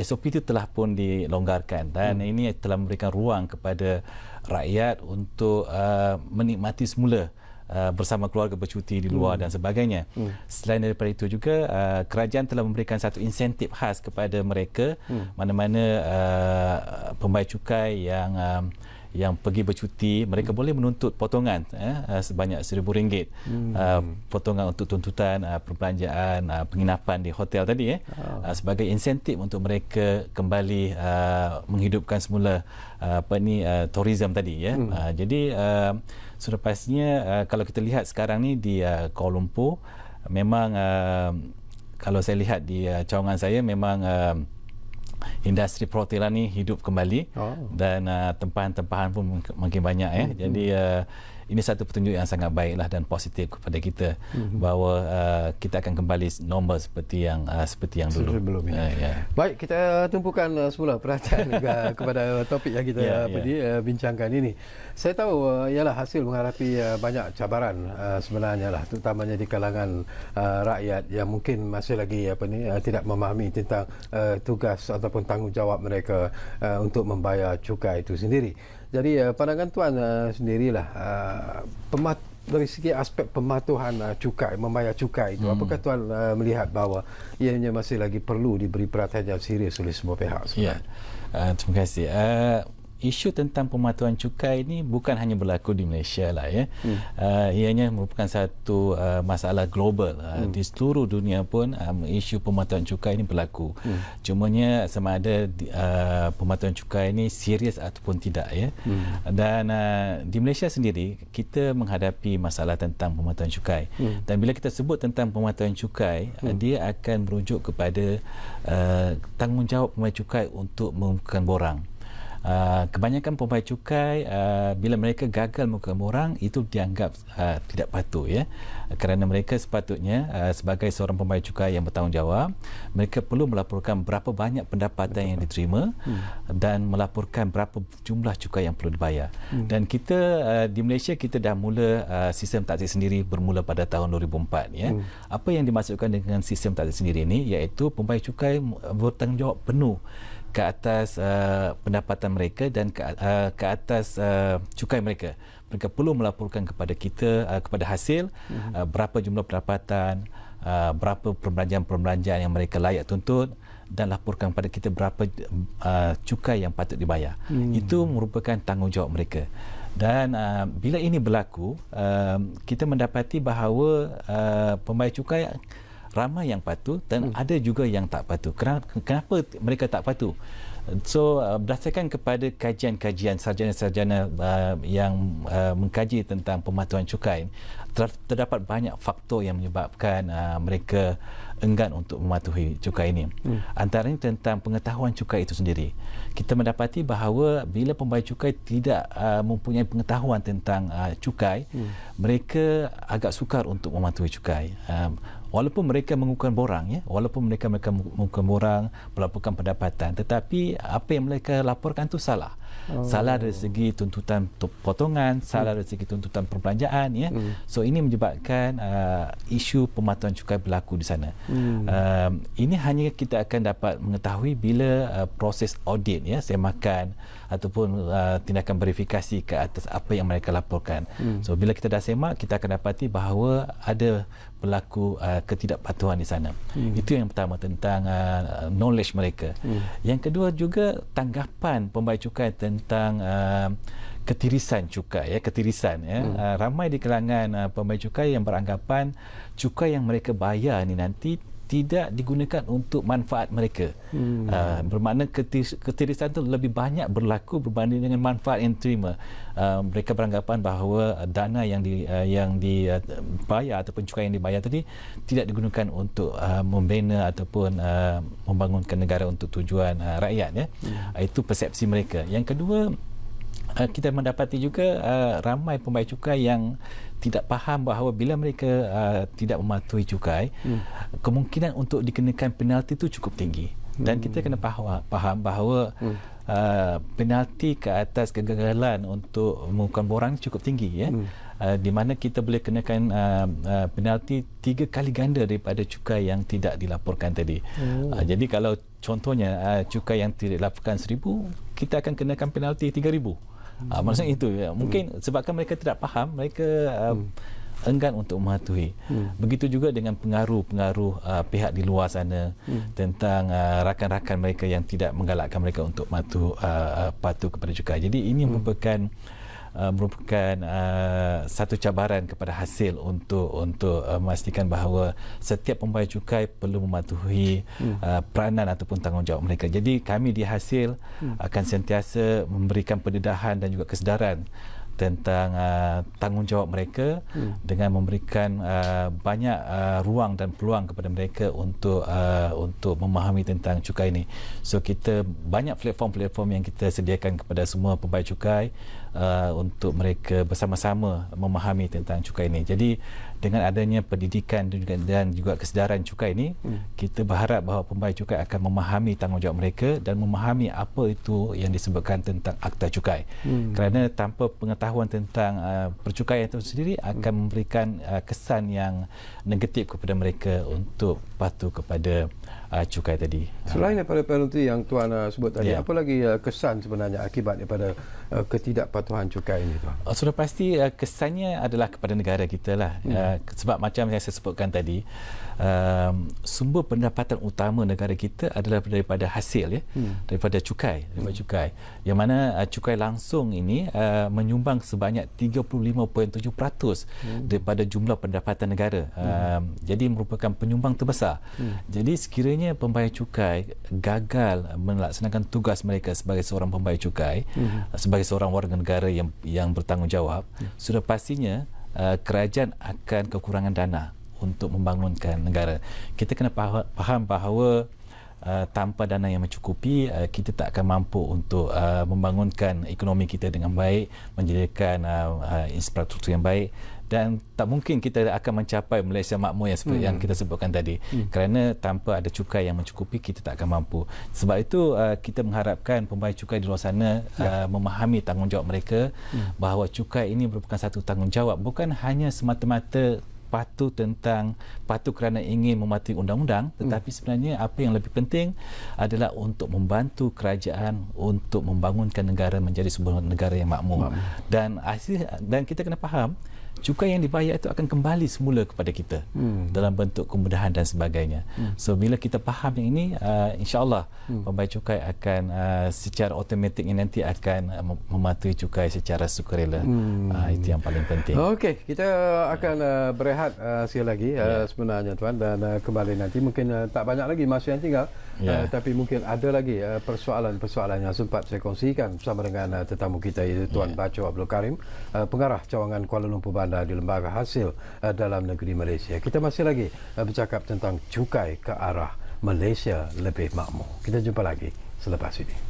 SOP itu telah pun dilonggarkan, dan ini telah memberikan ruang kepada rakyat untuk menikmati semula bersama keluarga bercuti di luar dan sebagainya. Selain daripada itu juga kerajaan telah memberikan satu insentif khas kepada mereka, mana-mana pembayar cukai yang pergi bercuti, mereka boleh menuntut potongan sebanyak RM1,000, potongan untuk tuntutan perbelanjaan penginapan di hotel tadi sebagai insentif untuk mereka kembali menghidupkan semula tourism tadi jadi sudah pastinya kalau kita lihat sekarang ni di Kuala Lumpur, memang kalau saya lihat di cawangan saya, memang industri perhotelan ni hidup kembali dan tempahan-tempahan pun makin banyak Jadi ini satu petunjuk yang sangat baiklah dan positif kepada kita bahawa kita akan kembali normal seperti yang dulu. Sebelum ini. Baik, kita tumpukan semula perhatian kepada topik yang kita bincangkan ini. Saya tahu ialah hasil menghadapi banyak cabaran sebenarnya lah, terutamanya di kalangan rakyat yang mungkin masih lagi tidak memahami tentang tugas ataupun tanggungjawab mereka untuk membayar cukai itu sendiri. Jadi pandangan tuan sendirilah dari segi aspek pematuhan cukai, membayar cukai itu, apakah tuan melihat bahawa ianya masih lagi perlu diberi perhatian yang serius oleh semua pihak? Terima kasih. Isu tentang pematuhan cukai ini bukan hanya berlaku di Malaysia lah ya. Ianya merupakan satu masalah global. Di seluruh dunia pun isu pematuhan cukai ini berlaku. Cumanya sama ada pematuhan cukai ini serius ataupun tidak ya. Dan di Malaysia sendiri kita menghadapi masalah tentang pematuhan cukai. Dan bila kita sebut tentang pematuhan cukai, dia akan merujuk kepada tanggungjawab pembayar cukai untuk mengumpulkan borang. Kebanyakan pembayar cukai bila mereka gagal mengumpulkan borang itu dianggap tidak patuh ya, kerana mereka sepatutnya sebagai seorang pembayar cukai yang bertanggungjawab, mereka perlu melaporkan berapa banyak pendapatan yang diterima dan melaporkan berapa jumlah cukai yang perlu dibayar. Dan kita di Malaysia kita dah mula sistem taksir sendiri bermula pada tahun 2004 ya. Apa yang dimaksudkan dengan sistem taksir sendiri ini iaitu pembayar cukai bertanggungjawab penuh ke atas pendapatan mereka dan ke atas cukai mereka. Mereka perlu melaporkan kepada kita, kepada hasil, berapa jumlah pendapatan, berapa perbelanjaan yang mereka layak tuntut, dan laporkan kepada kita berapa cukai yang patut dibayar. Itu merupakan tanggungjawab mereka. Dan bila ini berlaku, kita mendapati bahawa pembayar cukai ramai yang patuh dan ada juga yang tak patuh. Kenapa mereka tak patuh? So berdasarkan kepada kajian-kajian sarjana-sarjana yang mengkaji tentang pematuhan cukai, terdapat banyak faktor yang menyebabkan mereka enggan untuk mematuhi cukai ini. Antaranya tentang pengetahuan cukai itu sendiri. Kita mendapati bahawa bila pembayar cukai tidak mempunyai pengetahuan tentang cukai, mereka agak sukar untuk mematuhi cukai. Walaupun mereka mengumpulkan borang ya, walaupun mereka mengumpulkan borang, melaporkan pendapatan, tetapi apa yang mereka laporkan itu salah. Salah dari segi tuntutan potongan, salah dari segi tuntutan perbelanjaan ya. So ini menyebabkan isu pematuhan cukai berlaku di sana. Ini hanya kita akan dapat mengetahui bila proses audit ya, semakan ataupun tindakan verifikasi ke atas apa yang mereka laporkan. So bila kita dah semak, kita akan dapati bahawa ada berlaku ketidakpatuhan di sana. Itu yang pertama tentang knowledge mereka. Yang kedua juga tanggapan pembayar cukai tentang ketirisan cukai ya, ketirisan ya. Ramai di kalangan pembayar cukai yang beranggapan cukai yang mereka bayar ni nanti tidak digunakan untuk manfaat mereka. Bermakna ketirisan itu lebih banyak berlaku berbanding dengan manfaat yang diterima. Mereka beranggapan bahawa dana yang dibayar ataupun cukai yang dibayar tadi tidak digunakan untuk membina ataupun membangunkan negara untuk tujuan rakyat ya. Itu persepsi mereka. Yang kedua, kita mendapati juga ramai pembayar cukai yang tidak faham bahawa bila mereka tidak mematuhi cukai, kemungkinan untuk dikenakan penalti itu cukup tinggi. Dan kita kena faham bahawa penalti ke atas kegagalan untuk mengumpulkan borang cukup tinggi ya. Di mana kita boleh kenakan penalti 3 kali ganda daripada cukai yang tidak dilaporkan tadi. Jadi kalau contohnya cukai yang tidak dilaporkan 1,000, kita akan kenakan penalti 3,000. Maksudnya itu ya. Mungkin sebabkan mereka tidak faham, mereka enggan untuk mematuhi. Begitu juga dengan pengaruh-pengaruh pihak di luar sana tentang rakan-rakan mereka yang tidak menggalakkan mereka untuk patuh kepada cukai. Jadi ini merupakan satu cabaran kepada hasil untuk memastikan bahawa setiap pembayar cukai perlu mematuhi peranan ataupun tanggungjawab mereka. Jadi kami di hasil akan sentiasa memberikan pendedahan dan juga kesedaran tentang tanggungjawab mereka dengan memberikan banyak ruang dan peluang kepada mereka untuk memahami tentang cukai ini. So kita banyak platform-platform yang kita sediakan kepada semua pembayar cukai untuk mereka bersama-sama memahami tentang cukai ini. Jadi dengan adanya pendidikan dan juga kesedaran cukai ini, kita berharap bahawa pembayar cukai akan memahami tanggungjawab mereka dan memahami apa itu yang disebutkan tentang akta cukai. Kerana tanpa pengetahuan tentang percukaian itu sendiri akan memberikan kesan yang negatif kepada mereka untuk patuh kepada cukai tadi. Selain daripada penalti yang Tuan sebut tadi, apa lagi kesan sebenarnya akibat daripada ketidakpatuhan cukai ini, Tuan? Sudah pasti kesannya adalah kepada negara kita lah. Sebab macam yang saya sebutkan tadi, sumber pendapatan utama negara kita adalah daripada hasil, daripada cukai. Yang mana cukai langsung ini menyumbang sebanyak 35.7% daripada jumlah pendapatan negara. Jadi merupakan penyumbang terbesar. Jadi sekiranya pembayar cukai gagal melaksanakan tugas mereka sebagai seorang pembayar cukai, sebagai seorang warga negara yang bertanggungjawab, sudah pastinya kerajaan akan kekurangan dana untuk membangunkan negara. Kita kena faham bahawa tanpa dana yang mencukupi, kita tak akan mampu untuk membangunkan ekonomi kita dengan baik, menyediakan infrastruktur yang baik, dan tak mungkin kita akan mencapai Malaysia makmur yang kita sebutkan tadi. Kerana tanpa ada cukai yang mencukupi, kita tak akan mampu. Sebab itu kita mengharapkan pembayar cukai di luar sana memahami tanggungjawab mereka, bahawa cukai ini merupakan satu tanggungjawab, bukan hanya semata-mata patuh kerana ingin mematuhi undang-undang, tetapi sebenarnya apa yang lebih penting adalah untuk membantu kerajaan untuk membangunkan negara menjadi sebuah negara yang makmur. Dan kita kena faham, cukai yang dibayar itu akan kembali semula kepada kita dalam bentuk kemudahan dan sebagainya. So bila kita faham yang ini, insya-Allah pembayar cukai akan secara automatik nanti akan mematuhi cukai secara sukarela. Itu yang paling penting. Okey, kita akan berehat sekali lagi sebenarnya, Tuan, dan kembali nanti. Mungkin tak banyak lagi masa yang tinggal, tapi mungkin ada lagi persoalan-persoalan yang sempat saya kongsikan bersama dengan tetamu kita, iaitu Tuan Bacho Abdul Karim, pengarah cawangan Kuala Lumpur Bandar di Lembaga Hasil Dalam Negeri Malaysia. Kita masih lagi bercakap tentang cukai ke arah Malaysia lebih makmur. Kita jumpa lagi selepas ini.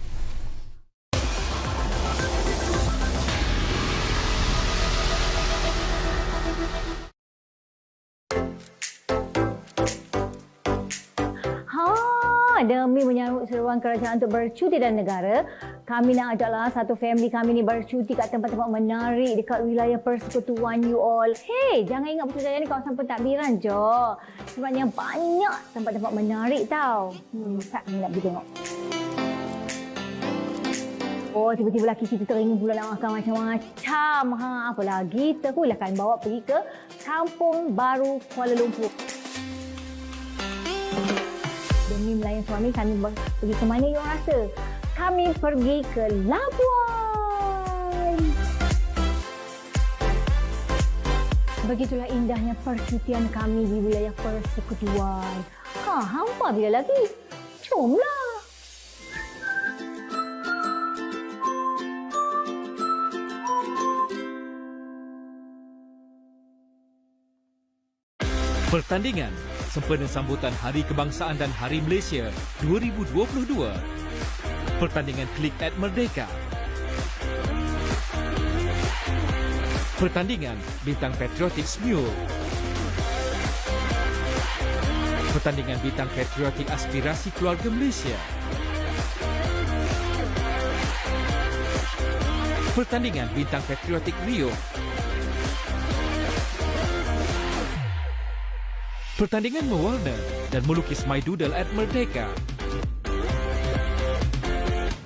Demi menyambut seruan kerajaan untuk bercuti dalam negara, kami nak ajaklah satu family kami ni bercuti kat tempat-tempat menarik dekat wilayah persekutuan you all. Hey, jangan ingat Putrajaya ni kawasan pentadbiran je. Sebabnya banyak tempat-tempat menarik tau. Sat kami nak pergi tengok. Oh, tiba-tiba laki kita teringin pula nak makan macam-macam. Apa lagi? Terkulah kan bawa pergi ke Kampung Baru Kuala Lumpur. Demi melayan suami, kami pergi ke mana you rasa? Kami pergi ke Labuan. Begitulah indahnya percutian kami di wilayah persekutuan. Hampa bila lagi? Jomlah. Pertandingan sempena sambutan Hari Kebangsaan dan Hari Malaysia 2022. Pertandingan Klik at Merdeka. Pertandingan Bintang Patriotik Smule. Pertandingan Bintang Patriotik Aspirasi Keluarga Malaysia. Pertandingan Bintang Patriotik Rio. Pertandingan mewarna dan melukis My Doodle at Merdeka.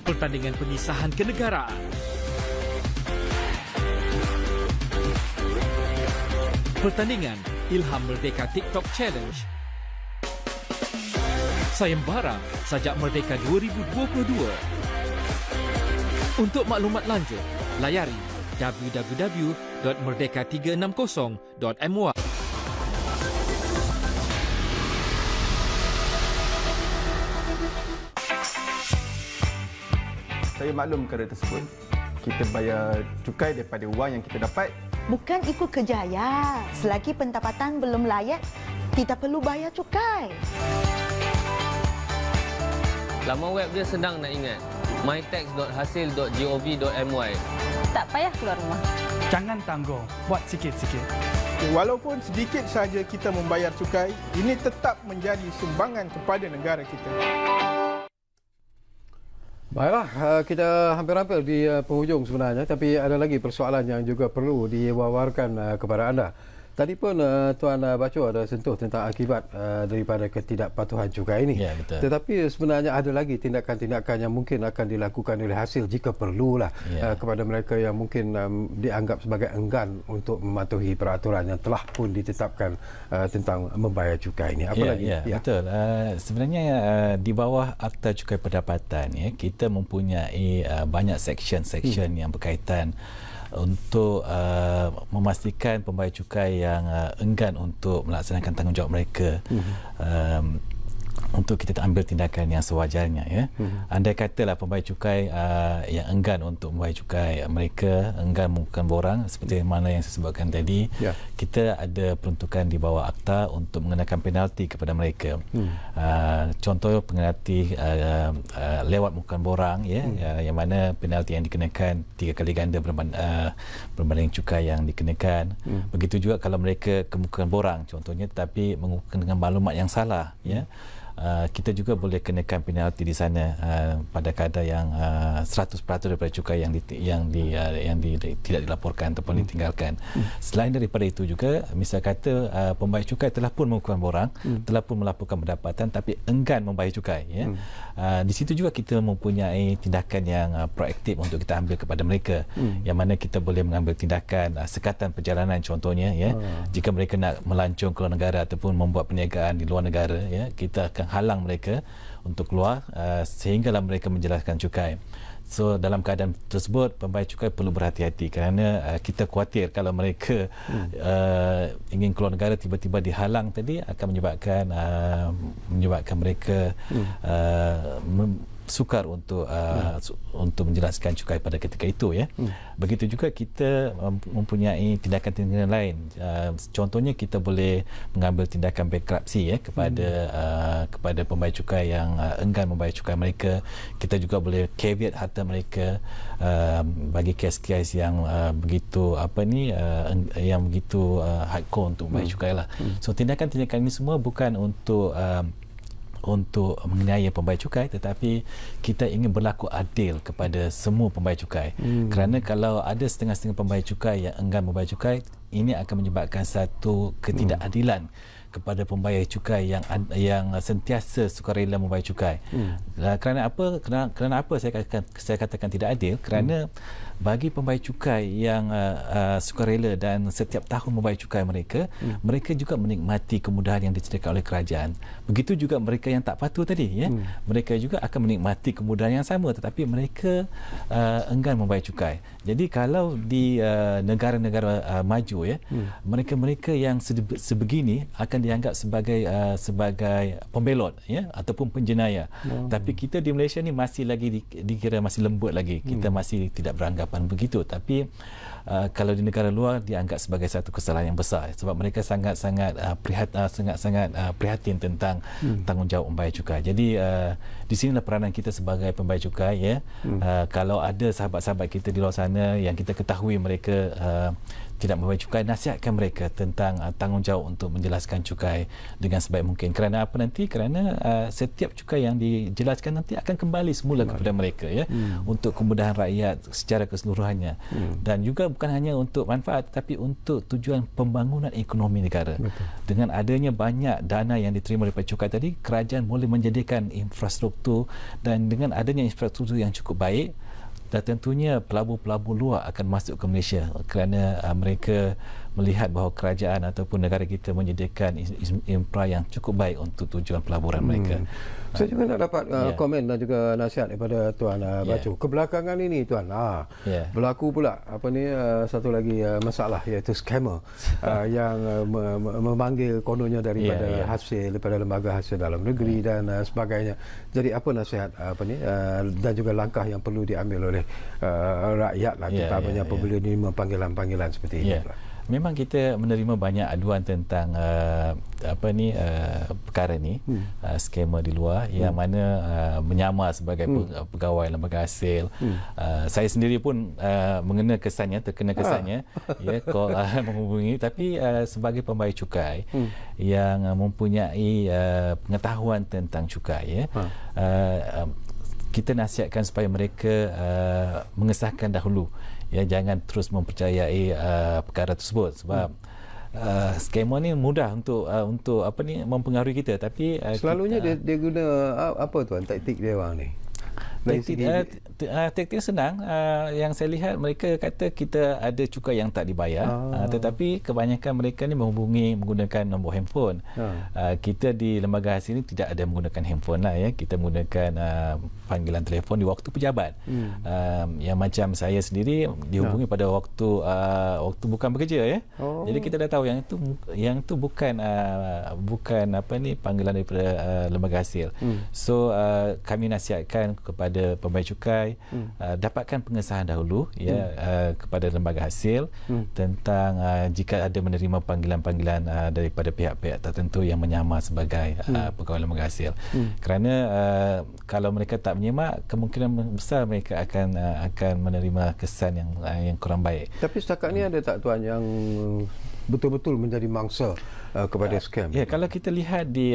Pertandingan pengisahan kenegaraan. Pertandingan Ilham Merdeka TikTok Challenge. Sayembara Sajak Merdeka 2022. Untuk maklumat lanjut, layari www.merdeka360.my. Saya maklum perkara tersebut. Kita bayar cukai daripada wang yang kita dapat. Bukan ikut kerjaya. Selagi pendapatan belum layak, tidak perlu bayar cukai. Laman web dia senang nak ingat. mytax.hasil.gov.my. Tak payah keluar rumah. Jangan tanggung, buat sikit-sikit. Walaupun sedikit saja kita membayar cukai, ini tetap menjadi sumbangan kepada negara kita. Baiklah, kita hampir-hampir di penghujung sebenarnya, tapi ada lagi persoalan yang juga perlu diwawarkan kepada anda. Tadi pun Tuan Baco ada sentuh tentang akibat daripada ketidakpatuhan cukai ini. Ya, betul. Tetapi sebenarnya ada lagi tindakan-tindakan yang mungkin akan dilakukan oleh hasil jika perlulah kepada mereka yang mungkin dianggap sebagai enggan untuk mematuhi peraturan yang telah pun ditetapkan tentang membayar cukai ini. Apa lagi? Betul. Sebenarnya di bawah Akta Cukai Pendapatan kita mempunyai banyak section-section yang berkaitan untuk memastikan pembayar cukai yang enggan untuk melaksanakan tanggungjawab mereka untuk kita ambil tindakan yang sewajarnya. Andai katalah pembayar cukai yang enggan untuk membayar cukai mereka, enggan mengumpulkan borang seperti mana yang saya sebutkan tadi, kita ada peruntukan di bawah akta untuk mengenakan penalti kepada mereka. Contoh penalti lewat mengumpulkan borang, yang mana penalti yang dikenakan 3 kali ganda berbanding cukai yang dikenakan. Begitu juga kalau mereka kemukakan borang contohnya, tetapi mengumpulkan dengan maklumat yang salah, kita juga boleh kenakan penalti di sana pada kadar yang 100% daripada cukai yang tidak dilaporkan ataupun ditinggalkan. Selain daripada itu juga, misal kata pembayar cukai telah pun mengumpulkan borang, telah pun melaporkan pendapatan tapi enggan membayar cukai, di situ juga kita mempunyai tindakan yang proaktif untuk kita ambil kepada mereka, yang mana kita boleh mengambil tindakan sekatan perjalanan contohnya, jika mereka nak melancong ke luar negara ataupun membuat perniagaan di luar negara, kita akan halang mereka untuk keluar sehinggalah mereka menjelaskan cukai. So dalam keadaan tersebut pembayar cukai perlu berhati-hati kerana kita khawatir kalau mereka ingin keluar negara tiba-tiba dihalang tadi akan menyebabkan mereka sukar untuk menjelaskan cukai pada ketika itu, Begitu juga kita mempunyai tindakan-tindakan lain. Contohnya kita boleh mengambil tindakan bankruptcy kepada pembayar cukai yang enggan membayar cukai mereka. Kita juga boleh caveat harta mereka bagi kes-kes yang begitu hardcore untuk membayar cukai lah. So tindakan-tindakan ini semua bukan untuk menganiaya pembayar cukai, tetapi kita ingin berlaku adil kepada semua pembayar cukai. Kerana kalau ada setengah-setengah pembayar cukai yang enggan membayar cukai, ini akan menyebabkan satu ketidakadilan kepada pembayar cukai yang sentiasa sukarela membayar cukai. Kerana apa saya katakan tidak adil? Kerana bagi pembayar cukai yang sukarela dan setiap tahun membayar cukai mereka juga menikmati kemudahan yang disediakan oleh kerajaan. Begitu juga mereka yang tak patuh tadi, mereka juga akan menikmati kemudahan yang sama, tetapi mereka enggan membayar cukai. Jadi kalau di negara-negara maju, mereka-mereka yang sebegini akan dianggap sebagai pembelot, ataupun penjenayah. Tapi kita di Malaysia ni masih lagi dikira masih lembut lagi. Kita masih tidak beranggapan begitu, tapi kalau di negara luar dianggap sebagai satu kesalahan yang besar sebab mereka sangat-sangat prihatin tentang tanggungjawab membayar cukai. Jadi di sinilah peranan kita sebagai pembayar cukai, kalau ada sahabat-sahabat kita di luar sana yang kita ketahui mereka tidak membayar cukai, nasihatkan mereka tentang tanggungjawab untuk menjelaskan cukai dengan sebaik mungkin. Kerana apa nanti? Kerana setiap cukai yang dijelaskan nanti akan kembali semula kepada mereka, untuk kemudahan rakyat secara keseluruhannya. Dan juga bukan hanya untuk manfaat, tapi untuk tujuan pembangunan ekonomi negara. Dengan adanya banyak dana yang diterima daripada cukai tadi, kerajaan boleh menjadikan infrastruktur, dan dengan adanya infrastruktur yang cukup baik, dan tentunya pelabur-pelabur luar akan masuk ke Malaysia kerana mereka melihat bahawa kerajaan ataupun negara kita menyediakan infra yang cukup baik untuk tujuan pelaburan mereka. Saya juga nak dapat komen dan juga nasihat daripada Tuan Baco. Kebelakangan ini Tuan, berlaku pula satu lagi masalah, iaitu scammer yang memanggil kononnya daripada hasil daripada lembaga hasil dalam negeri dan sebagainya. Jadi apa nasihat dan juga langkah yang perlu diambil oleh rakyat lah, terutamanya apabila menerima panggilan-panggilan seperti ini. memang kita menerima banyak aduan tentang perkara ni, skema di luar yang mana menyamar sebagai pegawai lembaga hasil. Saya sendiri pun terkena kesannya ya menghubungi, tapi sebagai pembayar cukai yang mempunyai pengetahuan tentang cukai ya, kita nasihatkan supaya mereka mengesahkan dahulu, ya, jangan terus mempercayai perkara tersebut sebab skema ni mudah untuk mempengaruhi kita, tapi selalunya dia guna apa tuan taktik dia orang ni? Taktik senang. Yang saya lihat, mereka kata kita ada cukai yang tak dibayar, tetapi kebanyakan mereka ni menggunakan nombor handphone. Kita di lembaga hasil ni tidak ada menggunakan handphone lah, ya. Kita menggunakan panggilan telefon di waktu pejabat. Yang macam saya sendiri dihubungi pada waktu bukan bekerja, ya. Jadi kita dah tahu yang itu bukan panggilan daripada lembaga hasil. So kami nasihatkan kepada pembayar cukai, dapatkan pengesahan dahulu, ya, kepada lembaga hasil tentang jika ada menerima panggilan-panggilan daripada pihak-pihak tertentu yang menyamar sebagai pegawai lembaga hasil. Kerana kalau mereka tak menyemak, kemungkinan besar mereka akan menerima kesan yang kurang baik. Tapi setakat ni ada tak tuan yang betul-betul menjadi mangsa kepada scam? Ya, kalau kita lihat di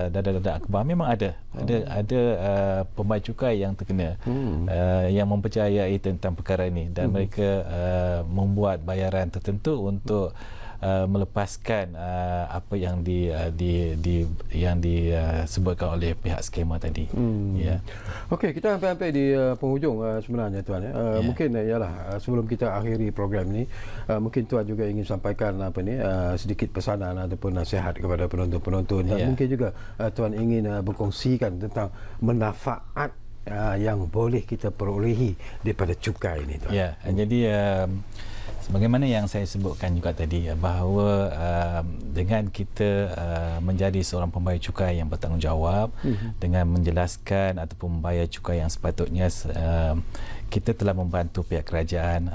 data-data akhbar, memang ada pembayar cukai yang terkena, yang mempercayai tentang perkara ini, dan mereka membuat bayaran tertentu untuk melepaskan apa yang disebutkan oleh pihak skema tadi. Ya. Okey, kita hampir di penghujung sebenarnya tuan. Mungkin ialah sebelum kita akhiri program ini, mungkin tuan juga ingin sampaikan sedikit pesanan ataupun nasihat kepada penonton-penonton, dan mungkin juga tuan ingin berkongsikan tentang manfaat yang boleh kita perolehi daripada cukai ini tuan. Ya, jadi sebagaimana yang saya sebutkan juga tadi, bahawa dengan kita menjadi seorang pembayar cukai yang bertanggungjawab, dengan menjelaskan ataupun membayar cukai yang sepatutnya, kita telah membantu pihak kerajaan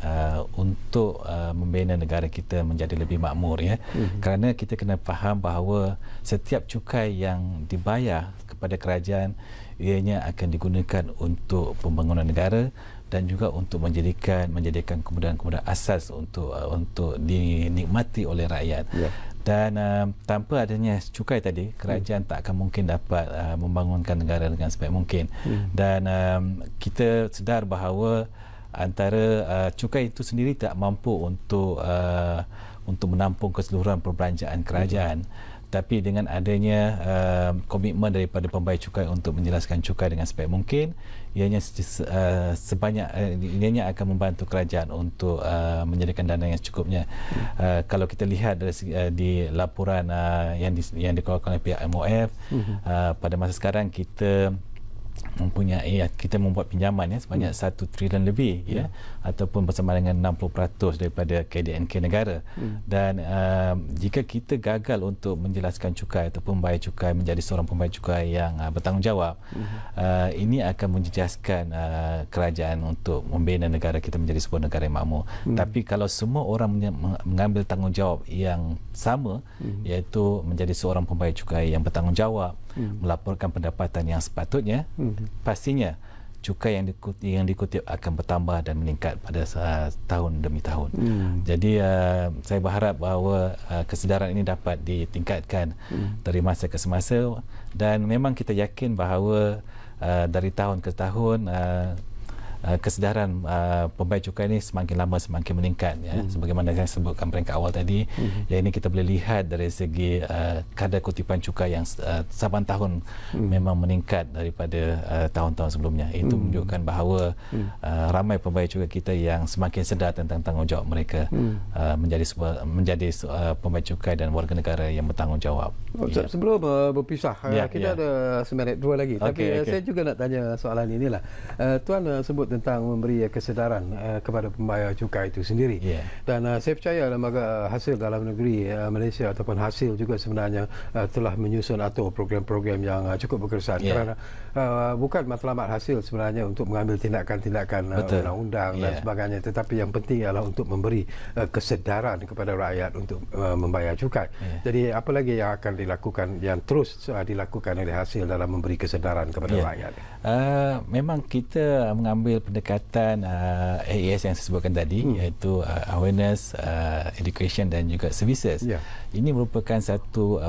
untuk membina negara kita menjadi lebih makmur, ya. Kerana kita kena faham bahawa setiap cukai yang dibayar kepada kerajaan, ianya akan digunakan untuk pembangunan negara dan juga untuk menjadikan kemudahan-kemudahan asas untuk dinikmati oleh rakyat. Dan tanpa adanya cukai tadi, kerajaan tak akan mungkin dapat membangunkan negara dengan sebaik mungkin. Dan kita sedar bahawa antara cukai itu sendiri tak mampu untuk menampung keseluruhan perbelanjaan kerajaan. Tapi dengan adanya komitmen daripada pembayar cukai untuk menjelaskan cukai dengan sebaik mungkin, ianya akan membantu kerajaan untuk menjadikan dana yang secukupnya. Kalau kita lihat dari di laporan yang dikeluarkan oleh pihak MOF, pada masa sekarang kita membuat pinjaman sebanyak 1 trilion lebih, ya, ataupun bersama dengan 60% daripada KDNK negara. Dan jika kita gagal untuk menjelaskan cukai ataupun bayar cukai menjadi seorang pembayar cukai yang bertanggungjawab, ini akan menjejaskan kerajaan untuk membina negara kita menjadi sebuah negara yang makmur. Tapi kalau semua orang mengambil tanggungjawab yang sama, iaitu menjadi seorang pembayar cukai yang bertanggungjawab, melaporkan pendapatan yang sepatutnya, pastinya cukai yang dikutip akan bertambah dan meningkat pada tahun demi tahun. Jadi saya berharap bahawa kesedaran ini dapat ditingkatkan dari masa ke semasa, dan memang kita yakin bahawa dari tahun ke tahun kesedaran pembayar cukai ini semakin lama semakin meningkat, ya. Sebagaimana saya sebutkan peringkat awal tadi, yang ini kita boleh lihat dari segi kadar kutipan cukai yang saban tahun memang meningkat daripada tahun-tahun sebelumnya. Itu menunjukkan bahawa ramai pembayar cukai kita yang semakin sedar tentang tanggungjawab mereka menjadi pembayar cukai dan warga negara yang bertanggungjawab. Sebelum berpisah, kita ada 9 minit 2 lagi. Tapi saya juga nak tanya soalan inilah. Tuan sebut menyebut tentang memberi kesedaran kepada pembayar cukai itu sendiri. Dan saya percaya lembaga hasil dalam negeri Malaysia ataupun hasil juga sebenarnya telah menyusun atau program-program yang cukup berkesan kerana bukan matlamat hasil sebenarnya untuk mengambil tindakan-tindakan undang-undang dan sebagainya, tetapi yang penting ialah untuk memberi kesedaran kepada rakyat untuk membayar cukai. Jadi apa lagi yang akan dilakukan, yang terus dilakukan oleh hasil dalam memberi kesedaran kepada rakyat? Memang kita mengambil pendekatan AES yang saya sebutkan tadi, iaitu awareness, education dan juga services. Ini merupakan satu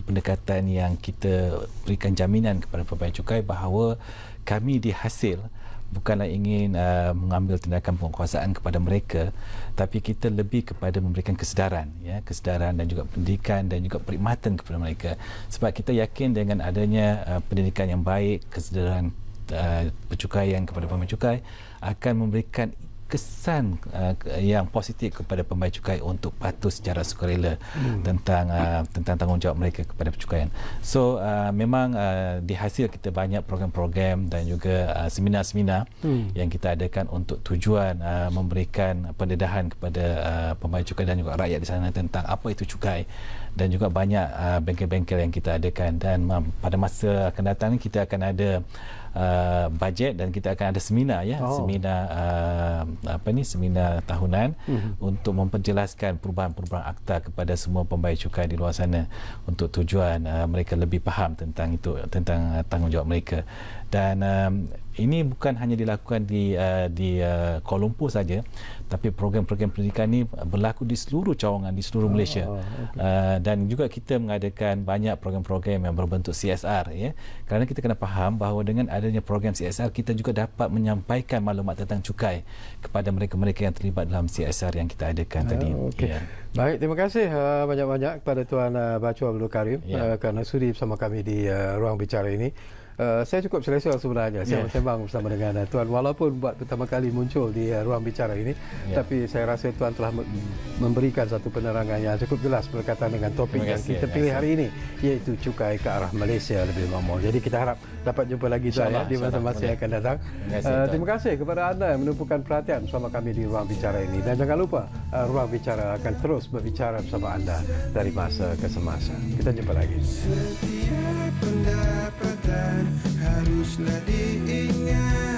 pendekatan yang kita berikan jaminan kepada pembayar cukai bahawa kami di hasil bukanlah ingin mengambil tindakan penguasaan kepada mereka, tapi kita lebih kepada memberikan kesedaran, kesedaran dan juga pendidikan dan juga perkhidmatan kepada mereka. Sebab kita yakin dengan adanya pendidikan yang baik, kesedaran percukaian kepada pembayar cukai akan memberikan kesan yang positif kepada pembayar cukai untuk patuh secara sukarela tentang tanggungjawab mereka kepada percukaian. So memang di hasil kita banyak program-program dan juga seminar-seminar yang kita adakan untuk tujuan memberikan pendedahan kepada pembayar cukai dan juga rakyat di sana tentang apa itu cukai, dan juga banyak bengkel-bengkel yang kita adakan. Dan pada masa akan datang kita akan ada bajet dan kita akan ada seminar seminar tahunan untuk memperjelaskan perubahan-perubahan akta kepada semua pembayar cukai di luar sana untuk tujuan mereka lebih faham tentang tentang tanggungjawab mereka. Dan ini bukan hanya dilakukan di Kuala Lumpur saja, tapi program-program pendidikan ini berlaku di seluruh cawangan di seluruh Malaysia. Dan juga kita mengadakan banyak program-program yang berbentuk CSR, kerana kita kena faham bahawa dengan adanya program CSR kita juga dapat menyampaikan maklumat tentang cukai kepada mereka-mereka yang terlibat dalam CSR yang kita adakan tadi. Baik, terima kasih banyak-banyak kepada Tuan Bacu Abdul Karim kerana sudi bersama kami di ruang bicara ini. Saya cukup selesa sebenarnya sembang bersama dengan Tuan, walaupun buat pertama kali muncul di ruang bicara ini, tapi saya rasa Tuan telah memberikan satu penerangan yang cukup jelas berkaitan dengan topik yang kita pilih hari ini, iaitu cukai ke arah Malaysia lebih makmur. Jadi kita harap dapat jumpa lagi Tuan di masa-masa yang akan datang. Terima kasih kepada anda yang menumpukan perhatian bersama kami di ruang bicara ini, dan jangan lupa ruang bicara akan terus berbicara bersama anda dari masa ke semasa. Kita jumpa lagi. Setiap pendapatan haruslah diingat.